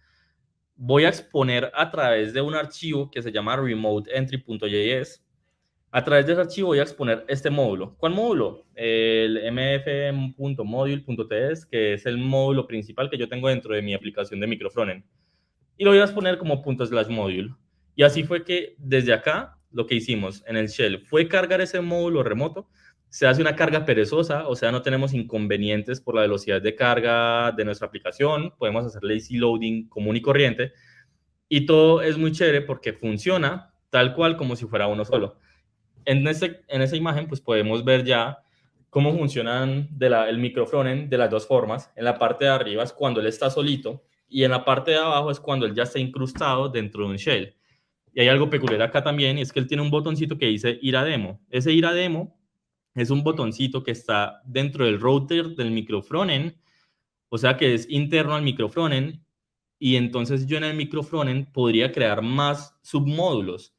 voy a exponer a través de un archivo que se llama remoteentry.js. A través de ese archivo voy a exponer este módulo. ¿Cuál módulo? El mf.module.ts, que es el módulo principal que yo tengo dentro de mi aplicación de microfrontend. Y lo voy a exponer como ./module. Y así fue que desde acá lo que hicimos en el shell fue cargar ese módulo remoto. Se hace una carga perezosa, o sea, no tenemos inconvenientes por la velocidad de carga de nuestra aplicación. Podemos hacer lazy loading común y corriente. Y todo es muy chévere porque funciona tal cual como si fuera uno solo. En esa imagen pues podemos ver ya cómo funcionan el microfrontend de las dos formas. En la parte de arriba es cuando él está solito y en la parte de abajo es cuando él ya está incrustado dentro de un shell. Y hay algo peculiar acá también, y es que él tiene un botoncito que dice ir a demo. Ese ir a demo es un botoncito que está dentro del router del microfrontend, o sea que es interno al microfrontend, y entonces yo en el microfrontend podría crear más submódulos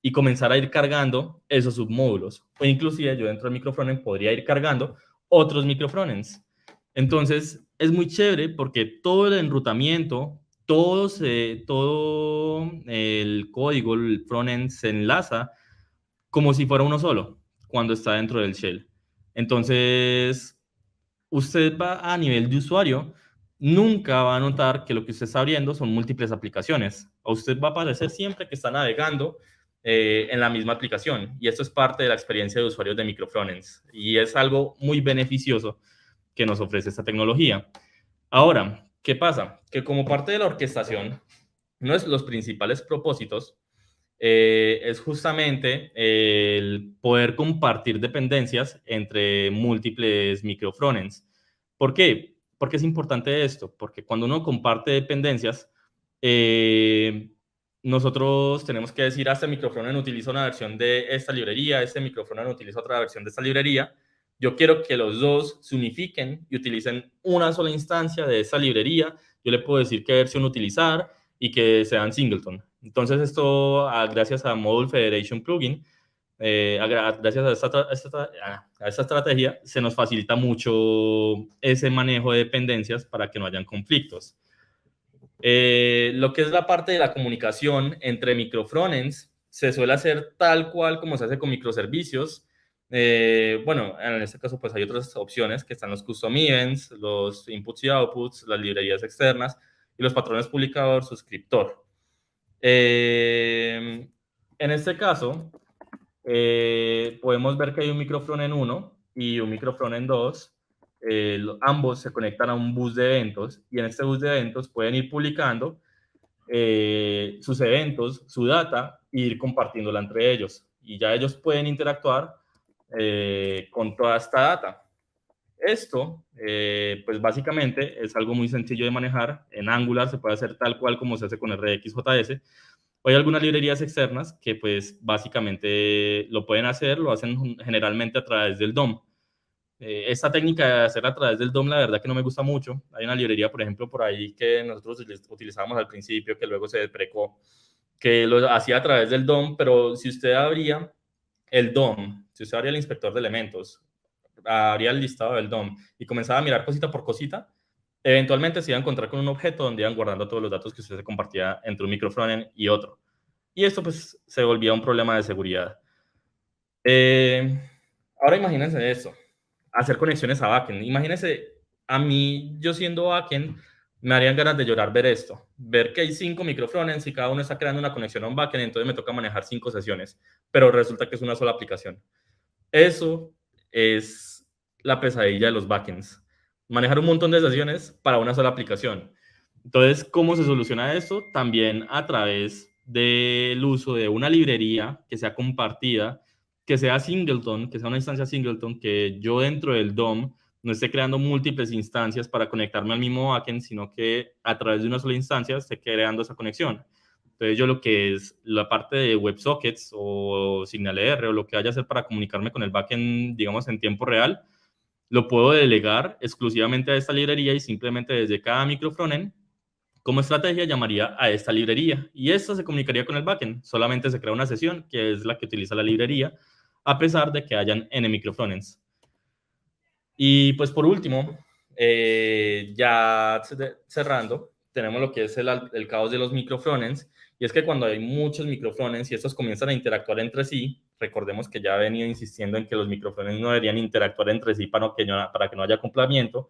y comenzar a ir cargando esos submódulos. O inclusive yo dentro del microfrontend podría ir cargando otros microfrontends. Entonces es muy chévere porque todo el enrutamiento, todo el código, el frontend se enlaza como si fuera uno solo cuando está dentro del shell. Entonces, usted va a nivel de usuario, nunca va a notar que lo que usted está abriendo son múltiples aplicaciones. A usted va a parecer siempre que está navegando en la misma aplicación. Y esto es parte de la experiencia de usuarios de microfrontends. Y es algo muy beneficioso que nos ofrece esta tecnología. Ahora, ¿qué pasa? Que como parte de la orquestación, uno de los principales propósitos es justamente el poder compartir dependencias entre múltiples microfrontends. ¿Por qué? Porque es importante esto, porque cuando uno comparte dependencias, nosotros tenemos que decir, este microfrontend utiliza una versión de esta librería, este microfrontend utiliza otra versión de esta librería. Yo quiero que los dos se unifiquen y utilicen una sola instancia de esa librería. Yo le puedo decir qué versión utilizar y que sean singleton. Entonces esto, gracias a Module Federation Plugin, gracias a esta estrategia, se nos facilita mucho ese manejo de dependencias para que no hayan conflictos. Lo que es la parte de la comunicación entre microfrontends se suele hacer tal cual como se hace con microservicios. Bueno, en este caso pues hay otras opciones que están los custom events, los inputs y outputs, las librerías externas y los patrones publicador, suscriptor. En este caso, podemos ver que hay un microfrontend 1 y un microfrontend 2. Ambos se conectan a un bus de eventos y en este bus de eventos pueden ir publicando sus eventos, su data e ir compartiéndola entre ellos. Y ya ellos pueden interactuar con toda esta data. Esto, pues básicamente es algo muy sencillo de manejar. En Angular se puede hacer tal cual como se hace con RxJS. Hay algunas librerías externas que pues básicamente lo pueden hacer, lo hacen generalmente a través del DOM. Esta técnica de hacer a través del DOM, la verdad que no me gusta mucho. Hay una librería, por ejemplo, por ahí que nosotros utilizábamos al principio, que luego se deprecó, que lo hacía a través del DOM, pero si usted abría el DOM, si usted abría el inspector de elementos, abría el listado del DOM y comenzaba a mirar cosita por cosita, eventualmente se iba a encontrar con un objeto donde iban guardando todos los datos que usted se compartía entre un microfrontend y otro. Y esto pues se volvía un problema de seguridad. Ahora imagínense esto, hacer conexiones a backend. Imagínense, a mí, yo siendo backend, me harían ganas de llorar ver esto. Ver que hay 5 microfrontends y cada uno está creando una conexión a un backend, entonces me toca manejar 5 sesiones, pero resulta que es una sola aplicación. Eso es la pesadilla de los backends. Manejar un montón de sesiones para una sola aplicación. Entonces, ¿cómo se soluciona esto? También a través del uso de una librería que sea compartida, que sea singleton, que sea una instancia singleton, que yo dentro del DOM no esté creando múltiples instancias para conectarme al mismo backend, sino que a través de una sola instancia esté creando esa conexión. Entonces yo lo que es la parte de WebSockets o SignalR o lo que vaya a hacer para comunicarme con el backend, digamos, en tiempo real, lo puedo delegar exclusivamente a esta librería y simplemente desde cada microfrontend, como estrategia, llamaría a esta librería y esta se comunicaría con el backend. Solamente se crea una sesión que es la que utiliza la librería, a pesar de que hayan N microfrontends. Y pues por último, ya cerrando, tenemos lo que es el caos de los microfrontends, y es que cuando hay muchos microfrontends y estos comienzan a interactuar entre sí, recordemos que ya he venido insistiendo en que los microfrontends no deberían interactuar entre sí para que no haya acoplamiento,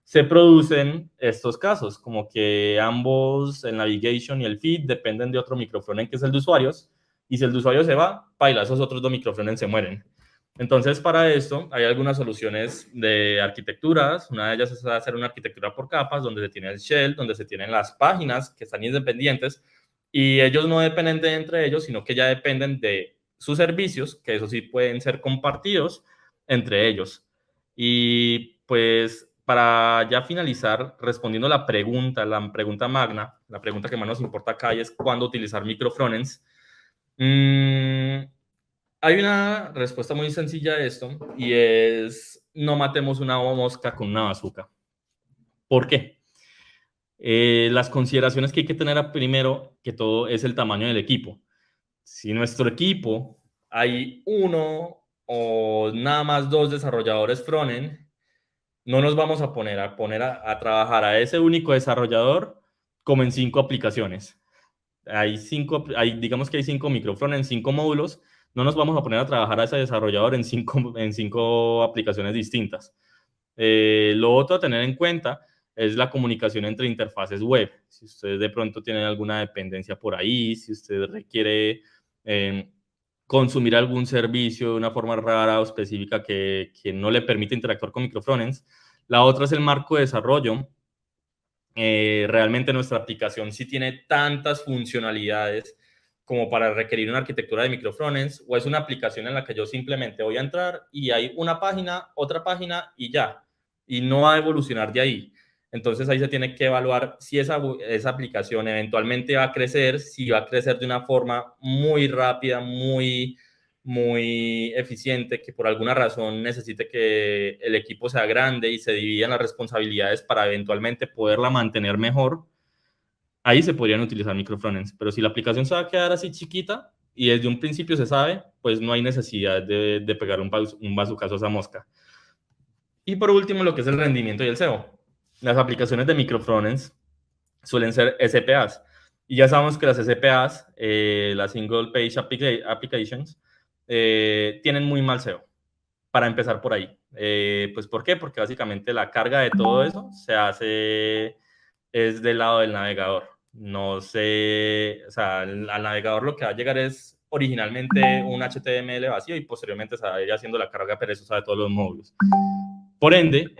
se producen estos casos, como que ambos, el navigation y el feed, dependen de otro microfrontend que es el de usuarios, y si el de usuarios se va, paila, esos otros 2 microfrontends se mueren. Entonces, para esto hay algunas soluciones de arquitecturas. Una de ellas es hacer una arquitectura por capas, donde se tiene el shell, donde se tienen las páginas que están independientes y ellos no dependen de entre ellos, sino que ya dependen de sus servicios, que eso sí pueden ser compartidos entre ellos. Y pues para ya finalizar, respondiendo la pregunta magna, la pregunta que más nos importa acá y es cuándo utilizar microfrontends. Hay una respuesta muy sencilla a esto y es no matemos una mosca con una bazooka. ¿Por qué? Las consideraciones que hay que tener primero que todo es el tamaño del equipo. Si nuestro equipo hay 1 o nada más 2 desarrolladores frontend, no nos vamos a poner a trabajar a ese único desarrollador como en 5 aplicaciones. Digamos que hay 5 microfrontends, 5 módulos. No nos vamos a poner a trabajar a ese desarrollador en 5 aplicaciones distintas. Lo otro a tener en cuenta es la comunicación entre interfaces web. Si ustedes de pronto tienen alguna dependencia por ahí, si usted requiere consumir algún servicio de una forma rara o específica que no le permite interactuar con microfrontends. La otra es el marco de desarrollo. Realmente nuestra aplicación sí tiene tantas funcionalidades como para requerir una arquitectura de microfrontends, o es una aplicación en la que yo simplemente voy a entrar y hay una página, otra página y ya, y no va a evolucionar de ahí. Entonces ahí se tiene que evaluar si esa aplicación eventualmente va a crecer, si va a crecer de una forma muy rápida, muy eficiente, que por alguna razón necesite que el equipo sea grande y se dividan las responsabilidades para eventualmente poderla mantener mejor. Ahí se podrían utilizar microfrontends, pero si la aplicación se va a quedar así chiquita y desde un principio se sabe, pues no hay necesidad de pegar un bazucazo a esa mosca. Y por último, lo que es el rendimiento y el SEO. Las aplicaciones de microfrontends suelen ser SPAs. Y ya sabemos que las SPAs, las Single Page Applications, tienen muy mal SEO. Para empezar por ahí. Pues ¿por qué? Porque básicamente la carga de todo eso se hace es del lado del navegador. No sé, o sea, al navegador lo que va a llegar es originalmente un HTML vacío y posteriormente se va a ir haciendo la carga perezosa de todos los módulos. Por ende,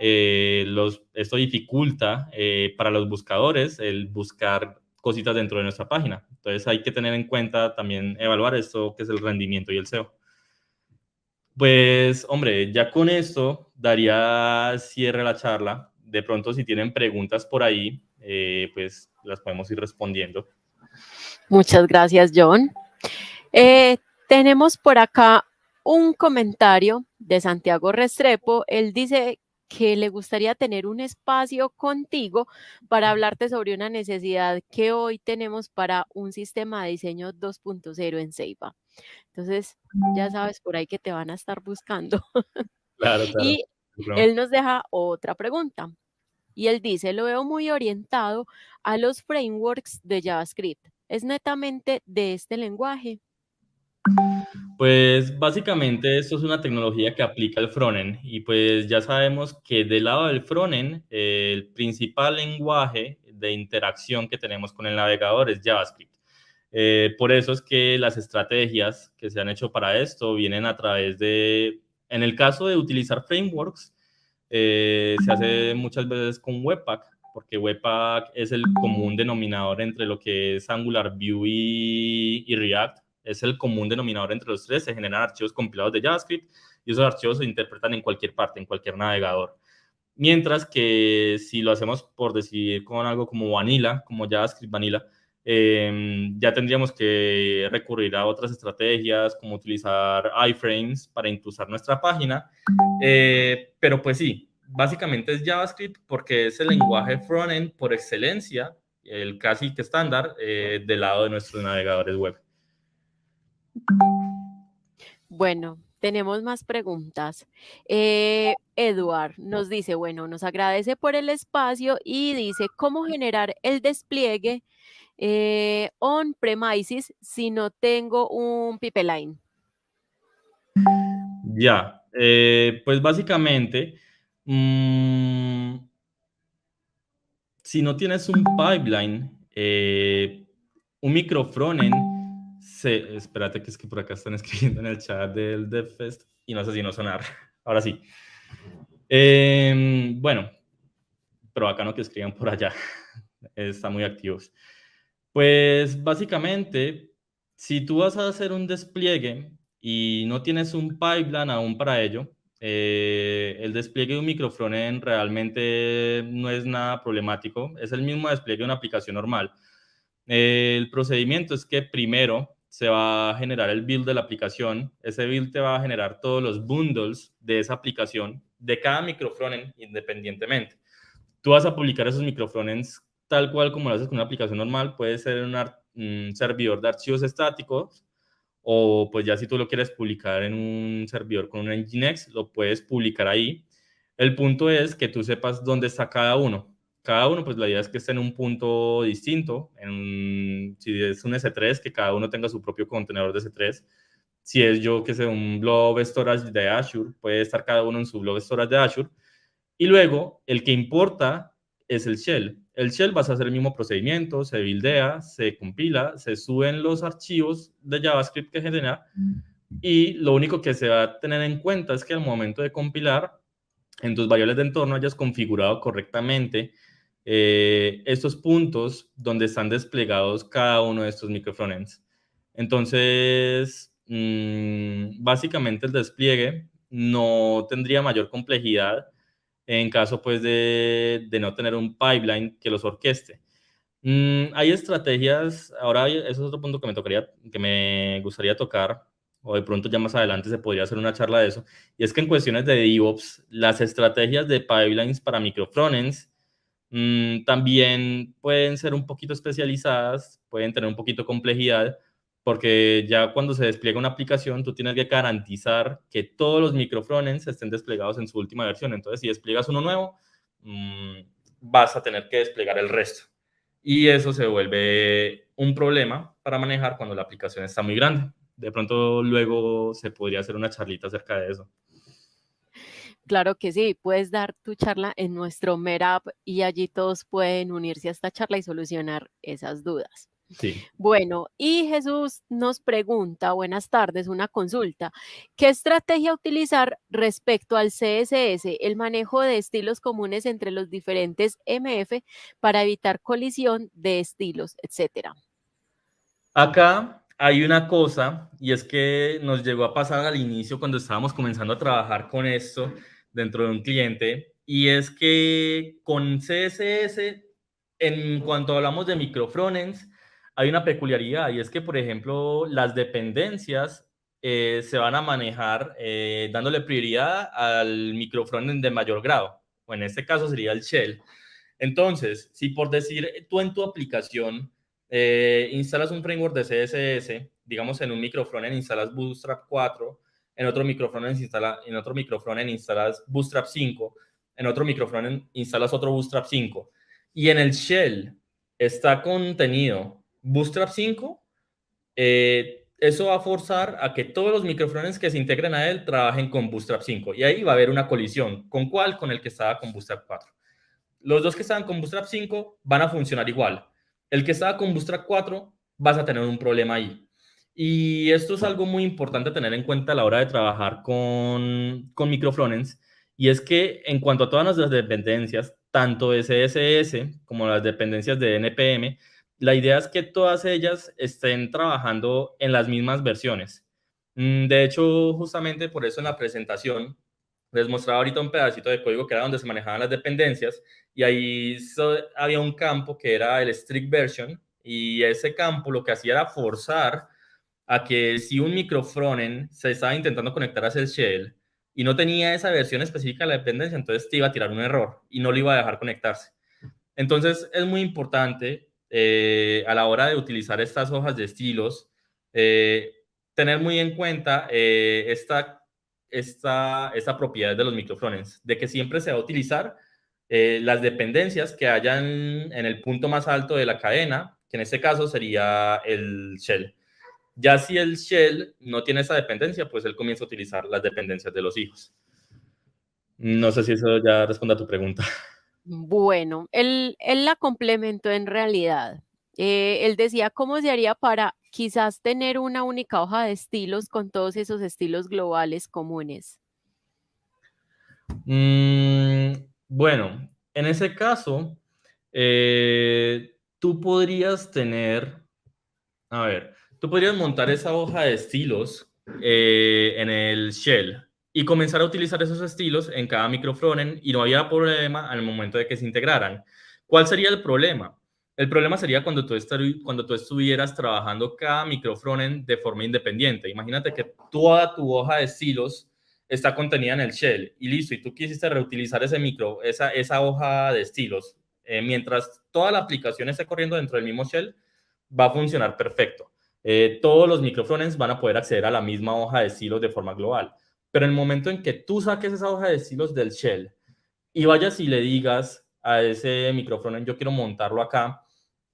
esto dificulta para los buscadores el buscar cositas dentro de nuestra página. Entonces hay que tener en cuenta también evaluar esto que es el rendimiento y el SEO. Pues, hombre, ya con esto daría cierre a la charla. De pronto, si tienen preguntas por ahí, pues las podemos ir respondiendo. Muchas gracias, John. Tenemos por acá un comentario de Santiago Restrepo. Él dice que le gustaría tener un espacio contigo para hablarte sobre una necesidad que hoy tenemos para un sistema de diseño 2.0 en Ceiba. Entonces, ya sabes por ahí que te van a estar buscando. Claro, claro. Y él nos deja otra pregunta. Y él dice, lo veo muy orientado a los frameworks de JavaScript. ¿Es netamente de este lenguaje? Pues básicamente esto es una tecnología que aplica el frontend y pues ya sabemos que del lado del frontend el principal lenguaje de interacción que tenemos con el navegador es JavaScript. Por eso es que las estrategias que se han hecho para esto vienen a través de, en el caso de utilizar frameworks, se hace muchas veces con Webpack, porque Webpack es el común denominador entre lo que es Angular, Vue y React. Es el común denominador entre los tres. Se generan archivos compilados de JavaScript y esos archivos se interpretan en cualquier parte, en cualquier navegador. Mientras que si lo hacemos por decir con algo como Vanilla, como JavaScript Vanilla, ya tendríamos que recurrir a otras estrategias como utilizar iframes para impulsar nuestra página. Pero pues sí, básicamente es JavaScript porque es el lenguaje frontend por excelencia, el casi que estándar del lado de nuestros navegadores web. Bueno, tenemos más preguntas. Eduard nos dice, bueno, nos agradece por el espacio y dice, ¿cómo generar el despliegue on-premises si no tengo un pipeline? Ya, pues básicamente, si no tienes un pipeline, un microfrontend, espérate que es que por acá están escribiendo en el chat del DevFest y no sé si no sonar. Ahora sí. Bueno, pero acá no que escriban por allá. Están muy activos. Pues básicamente, si tú vas a hacer un despliegue y no tienes un pipeline aún para ello, el despliegue de un microfrontend realmente no es nada problemático. Es el mismo despliegue de una aplicación normal. El procedimiento es que primero se va a generar el build de la aplicación. Ese build te va a generar todos los bundles de esa aplicación, de cada microfrontend independientemente. Tú vas a publicar esos microfrontends tal cual como lo haces con una aplicación normal. Puede ser un servidor de archivos estáticos o pues ya si tú lo quieres publicar en un servidor con un Nginx, lo puedes publicar ahí. El punto es que tú sepas dónde está cada uno. Cada uno, pues la idea es que esté en un punto distinto. Si es un S3, que cada uno tenga su propio contenedor de S3. Si es yo que sé, un blob storage de Azure, puede estar cada uno en su blob storage de Azure. Y luego, el que importa es el shell. El shell vas a hacer el mismo procedimiento, se buildea, se compila, se suben los archivos de JavaScript que genera y lo único que se va a tener en cuenta es que al momento de compilar, en tus variables de entorno hayas configurado correctamente estos puntos donde están desplegados cada uno de estos microfrontends. Entonces, básicamente el despliegue no tendría mayor complejidad en caso pues de no tener un pipeline que los orqueste. Hay estrategias, ahora eso es otro punto que me gustaría tocar, o de pronto ya más adelante se podría hacer una charla de eso, y es que en cuestiones de DevOps, las estrategias de pipelines para microfrontends también pueden ser un poquito especializadas, pueden tener un poquito de complejidad, porque ya cuando se despliega una aplicación, tú tienes que garantizar que todos los microfrontends estén desplegados en su última versión. Entonces, si despliegas uno nuevo, vas a tener que desplegar el resto. y eso se vuelve un problema para manejar cuando la aplicación está muy grande. De pronto luego se podría hacer una charlita acerca de eso. Claro que sí, puedes dar tu charla en nuestro Meetup y allí todos pueden unirse a esta charla y solucionar esas dudas. Sí. Bueno, y Jesús nos pregunta, buenas tardes, una consulta. ¿Qué estrategia utilizar respecto al CSS, el manejo de estilos comunes entre los diferentes MF para evitar colisión de estilos, etcétera? Acá hay una cosa, y es que nos llegó a pasar al inicio cuando estábamos comenzando a trabajar con esto dentro de un cliente, y es que con CSS, en cuanto hablamos de microfrontends, hay una peculiaridad, y es que, por ejemplo, las dependencias se van a manejar dándole prioridad al microfrontend de mayor grado, o en este caso sería el shell. Entonces, si por decir tú en tu aplicación instalas un framework de CSS, digamos en un microfrontend instalas Bootstrap 4, en otro microfrontend instalas Bootstrap 5, en otro microfrontend instalas otro Bootstrap 5, y en el shell está contenido Bootstrap 5, eso va a forzar a que todos los microfrontends que se integren a él trabajen con Bootstrap 5, y ahí va a haber una colisión. ¿Con cuál? Con el que estaba con Bootstrap 4. Los dos que estaban con Bootstrap 5 van a funcionar igual. El que estaba con Bootstrap 4 vas a tener un problema ahí. Y esto es algo muy importante a tener en cuenta a la hora de trabajar con microfrontends, y es que en cuanto a todas nuestras dependencias, tanto de CSS como las dependencias de NPM, la idea es que todas ellas estén trabajando en las mismas versiones. De hecho, justamente por eso en la presentación les mostraba ahorita un pedacito de código que era donde se manejaban las dependencias, y ahí había un campo que era el strict version, y ese campo lo que hacía era forzar a que si un microfrontend se estaba intentando conectar hacia el shell y no tenía esa versión específica de la dependencia, entonces te iba a tirar un error y no lo iba a dejar conectarse. Entonces es muy importante a la hora de utilizar estas hojas de estilos, eh, tener muy en cuenta esta propiedad de los microfrontends, de que siempre se va a utilizar las dependencias que hayan en el punto más alto de la cadena, que en este caso sería el shell. Ya si el shell no tiene esa dependencia, pues él comienza a utilizar las dependencias de los hijos. No sé si eso ya responde a tu pregunta. Bueno, él la complementó en realidad. Él decía cómo se haría para quizás tener una única hoja de estilos con todos esos estilos globales comunes. Bueno, en ese caso, tú podrías tener, a ver, tú podrías montar esa hoja de estilos en el shell y comenzar a utilizar esos estilos en cada microfrontend, y no había problema al momento de que se integraran. ¿Cuál sería el problema? El problema sería cuando tú estuvieras trabajando cada microfrontend de forma independiente. Imagínate que toda tu hoja de estilos está contenida en el shell y listo, y tú quisiste reutilizar esa hoja de estilos. Mientras toda la aplicación esté corriendo dentro del mismo shell, va a funcionar perfecto. Todos los microfrontends van a poder acceder a la misma hoja de estilos de forma global. Pero en el momento en que tú saques esa hoja de estilos del shell y vayas y le digas a ese microfrontend, yo quiero montarlo acá,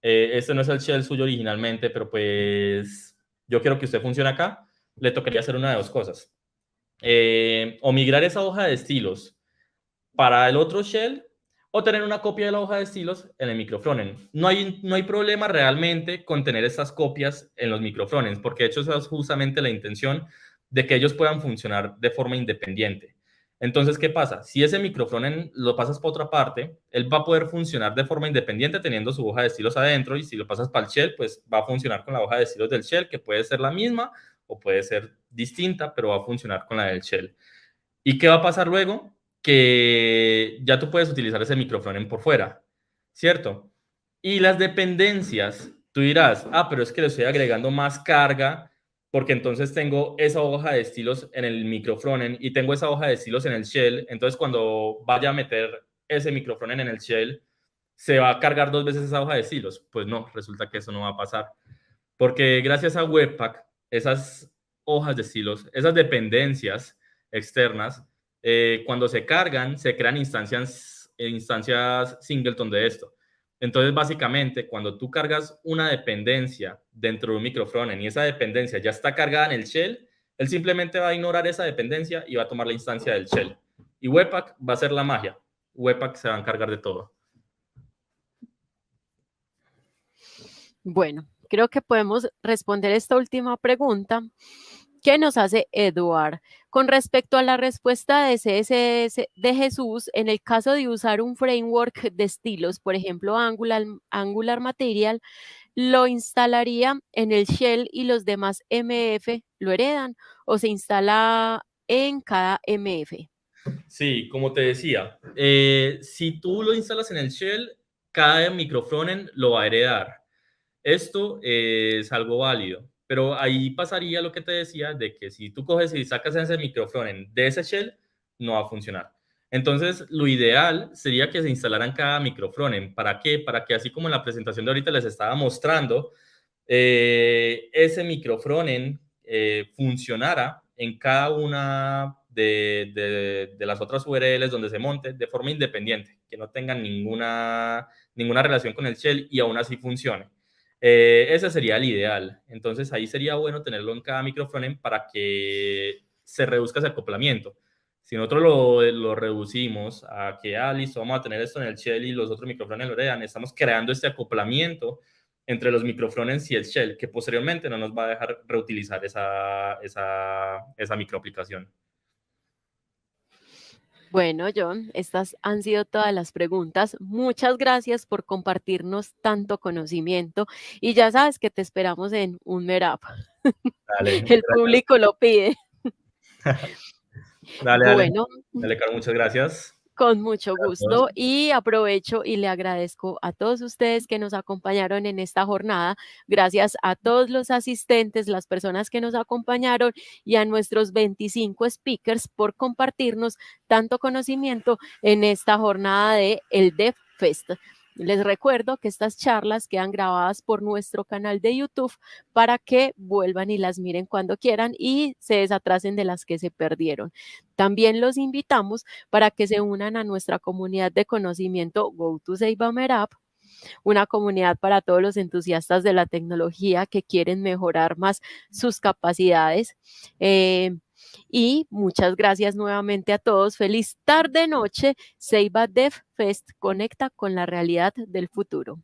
este no es el shell suyo originalmente, pero pues yo quiero que usted funcione acá, le tocaría hacer una de dos cosas. O migrar esa hoja de estilos para el otro shell, o tener una copia de la hoja de estilos en el microfrontend. No hay problema realmente con tener estas copias en los microfrontends, porque de hecho esa es justamente la intención, de que ellos puedan funcionar de forma independiente. Entonces, ¿qué pasa? Si ese microfrontend lo pasas para otra parte, él va a poder funcionar de forma independiente teniendo su hoja de estilos adentro, y si lo pasas para el shell, pues va a funcionar con la hoja de estilos del shell, que puede ser la misma o puede ser distinta, pero va a funcionar con la del shell. ¿Y qué va a pasar luego? Que ya tú puedes utilizar ese microfrontend por fuera, ¿cierto? Y las dependencias, tú dirás, pero es que le estoy agregando más carga porque entonces tengo esa hoja de estilos en el microfrontend y tengo esa hoja de estilos en el shell. Entonces, cuando vaya a meter ese microfrontend en el shell, ¿se va a cargar dos veces esa hoja de estilos? Pues no, resulta que eso no va a pasar. Porque gracias a Webpack, esas hojas de estilos, esas dependencias externas, cuando se cargan, se crean instancias singleton de esto. Entonces, básicamente, cuando tú cargas una dependencia dentro de un microfrontend y esa dependencia ya está cargada en el shell, él simplemente va a ignorar esa dependencia y va a tomar la instancia del shell. Y Webpack va a hacer la magia. Webpack se va a encargar de todo. Bueno, creo que podemos responder esta última pregunta que nos hace Eduard. Con respecto a la respuesta de CSS de Jesús, en el caso de usar un framework de estilos, por ejemplo Angular Material, ¿lo instalaría en el shell y los demás MF lo heredan o se instala en cada MF? Sí, como te decía, si tú lo instalas en el shell, cada microfrontend lo va a heredar. Esto es algo válido, pero ahí pasaría lo que te decía de que si tú coges y sacas ese microfrontend de ese shell, no va a funcionar. Entonces, lo ideal sería que se instalaran cada microfrontend. ¿Para qué? Para que así como en la presentación de ahorita les estaba mostrando, ese microfrontend funcionara en cada una de las otras URLs donde se monte de forma independiente, que no tengan ninguna relación con el shell y aún así funcione. Ese sería el ideal. Entonces ahí sería bueno tenerlo en cada microfrontend para que se reduzca ese acoplamiento. Si nosotros lo reducimos a que, listo, vamos a tener esto en el shell y los otros microfrontends lo heredan, estamos creando este acoplamiento entre los microfrontends y el shell, que posteriormente no nos va a dejar reutilizar esa microaplicación. Bueno, John, estas han sido todas las preguntas. Muchas gracias por compartirnos tanto conocimiento y ya sabes que te esperamos en un Meetup. Dale, El gracias. público lo pide. Dale. Bueno, Dale, Caro, muchas gracias. con mucho A todos. gusto y aprovecho y le agradezco a todos ustedes que nos acompañaron en esta jornada. Gracias a todos los asistentes, las personas que nos acompañaron y a nuestros 25 speakers por compartirnos tanto conocimiento en esta jornada de el DevFest. Les recuerdo que estas charlas quedan grabadas por nuestro canal de YouTube para que vuelvan y las miren cuando quieran y se desatrasen de las que se perdieron. También los invitamos para que se unan a nuestra comunidad de conocimiento Go to Save una comunidad para todos los entusiastas de la tecnología que quieren mejorar más sus capacidades. Y muchas gracias nuevamente a todos. Feliz tarde, noche. Seiba Dev Fest conecta con la realidad del futuro.